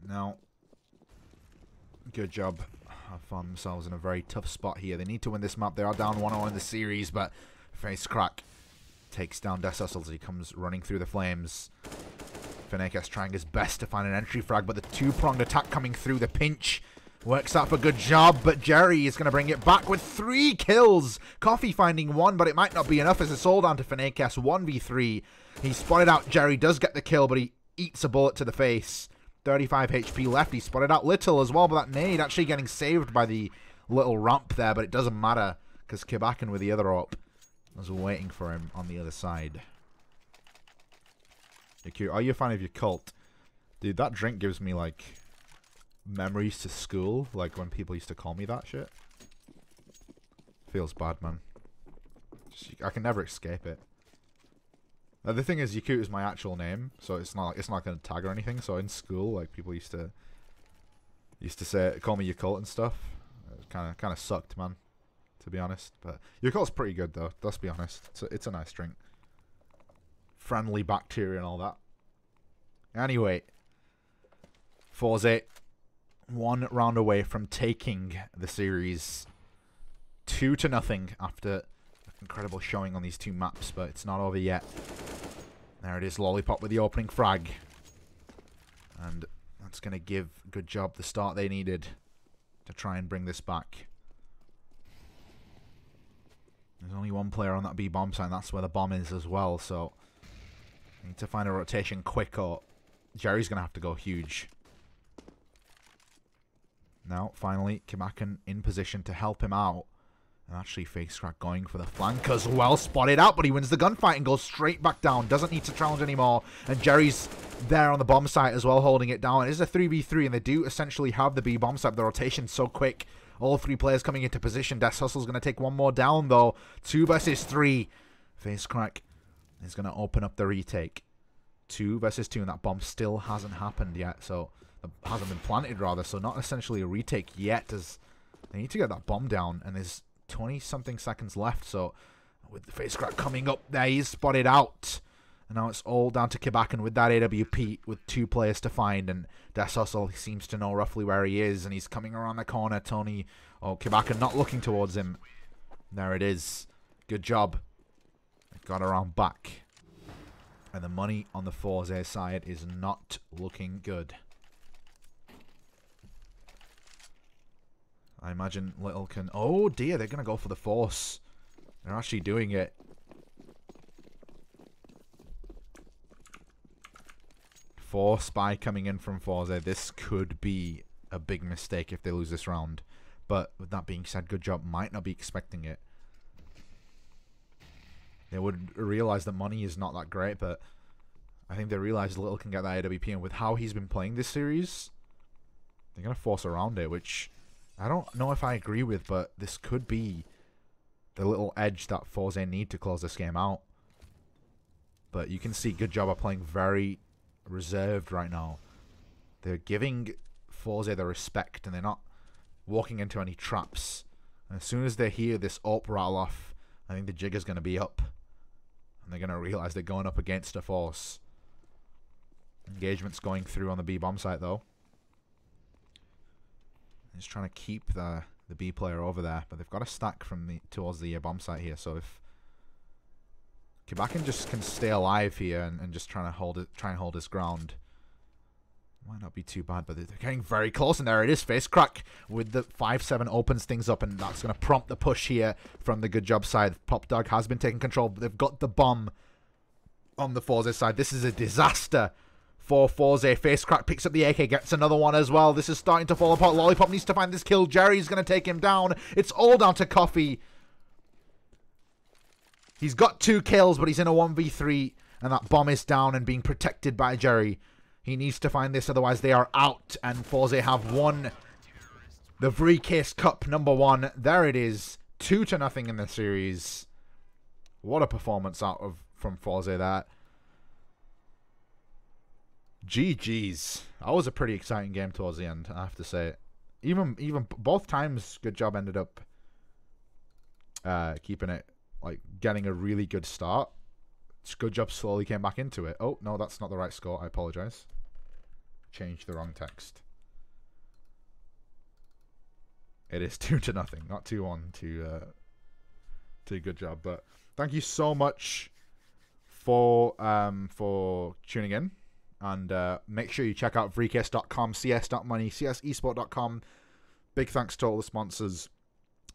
Now, good job. Have found themselves in a very tough spot here. They need to win this map. They are down 1-0 in the series, but Face Crack takes down Desusel as he comes running through the flames. Vreecase trying his best to find an entry frag, but the 2-pronged attack coming through. The pinch works out for GoodJob, but Jerry is going to bring it back with 3 kills. Coffee finding 1, but it might not be enough as it's all down to Vreecase. 1v3. He spotted out Jerry, does get the kill, but he eats a bullet to the face. 35 HP left. He spotted out Little as well, but that nade actually getting saved by the little ramp there, but it doesn't matter because Kibakan with the other AWP was waiting for him on the other side. You're cute. Are you a fan of your cult? Dude, that drink gives me, like, memories to school. Like, when people used to call me that shit. Feels bad, man. I can never escape it. The thing is, Yakut is my actual name, so it's not gonna tag or anything. So in school, like, people used to say, call me Yakult and stuff. It kind of sucked, man, to be honest. But Yakult's pretty good though. Let's be honest. It's a nice drink. Friendly bacteria and all that. Anyway, Forze 1 round away from taking the series 2-0 after incredible showing on these 2 maps, but it's not over yet. There it is, Lollipop with the opening frag. And that's going to give GoodJob the start they needed to try and bring this back. There's only 1 player on that B bomb site, and that's where the bomb is as well, so I need to find a rotation quick or Jerry's going to have to go huge. Now, finally, Kibakan in position to help him out. And actually, Face Crack going for the flank as well. Spotted out, but he wins the gunfight and goes straight back down. Doesn't need to challenge anymore. And Jerry's there on the bomb site as well, holding it down. It is a 3v3, and they do essentially have the B bomb site. The rotation's so quick. All 3 players coming into position. Death Hustle's going to take 1 more down, though. 2 versus 3. Face Crack is going to open up the retake. 2 versus 2, and that bomb still hasn't happened yet. So, it hasn't been planted, rather. So, not essentially a retake yet, as they need to get that bomb down. And there's 20-something seconds left, so with the Face Crack coming up there, he's spotted out. And now it's all down to Kibakan with that AWP with 2 players to find, and Death Hustle seems to know roughly where he is, and he's coming around the corner. Kibakan not looking towards him. There it is. GoodJob. Got around back. And the money on the Forze side is not looking good. I imagine Little can... Oh dear, they're going to go for the Force. They're actually doing it. Force spy coming in from Forze. This could be a big mistake if they lose this round. But with that being said, GoodJob might not be expecting it. They would realize that money is not that great, but I think they realize Little can get that AWP, and with how he's been playing this series, they're going to force around it, which I don't know if I agree with, but this could be the little edge that Forze need to close this game out. But you can see GoodJob are playing very reserved right now. They're giving Forze the respect, and they're not walking into any traps. And as soon as they hear this AWP rattle off, I think the jig is going to be up. And they're going to realize they're going up against a Force. Engagement's going through on the B bomb site, though. Just trying to keep the B player over there, but they've got a stack from towards the bomb site here. So if Kibakin just can stay alive here and just try and hold his ground. Might not be too bad, but they're getting very close, and there it is. Face crack with the 5-7 opens things up, and that's going to prompt the push here from the GoodJob side. Pop Dog has been taking control, but they've got the bomb on the Forze side. This is a disaster for Forze. Face crack picks up the AK, gets another one as well. This is starting to fall apart. Lollipop needs to find this kill. Jerry's going to take him down. It's all down to Coffee. He's got 2 kills, but he's in a 1v3, and that bomb is down and being protected by Jerry. He needs to find this, otherwise they are out, and Forze have won the Vreecase Cup #1. There it is, 2-0 in the series. What a performance from Forze there. GG's. That was a pretty exciting game towards the end, I have to say. Even both times, GoodJob ended up keeping it, like, getting a really good start. GoodJob slowly came back into it. Oh, no, that's not the right score. I apologize. Changed the wrong text. It is 2-0, not 2-1 to GoodJob. But thank you so much for tuning in. And make sure you check out Vreecase.com, cs.money, csesport.com. Big thanks to all the sponsors.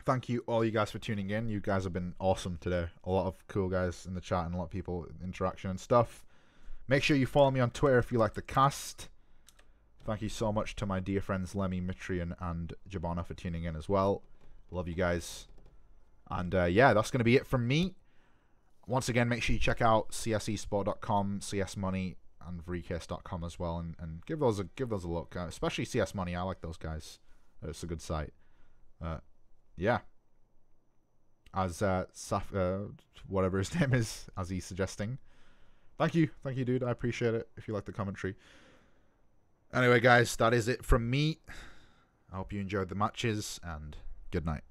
Thank you, all you guys, for tuning in. You guys have been awesome today. A lot of cool guys in the chat and a lot of people interaction and stuff. Make sure you follow me on Twitter if you like the cast. Thank you so much to my dear friends Lemmy, Mitrian, and Jabana for tuning in as well. Love you guys. And yeah, that's going to be it from me. Once again, make sure you check out csesport.com, csmoney, and Vreecase.com as well, and give those a look. Especially CS Money. I like those guys. It's a good site. Yeah. As whatever his name is, as he's suggesting. Thank you, dude. I appreciate it. If you like the commentary. Anyway, guys, that is it from me. I hope you enjoyed the matches, and good night.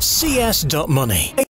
cs.money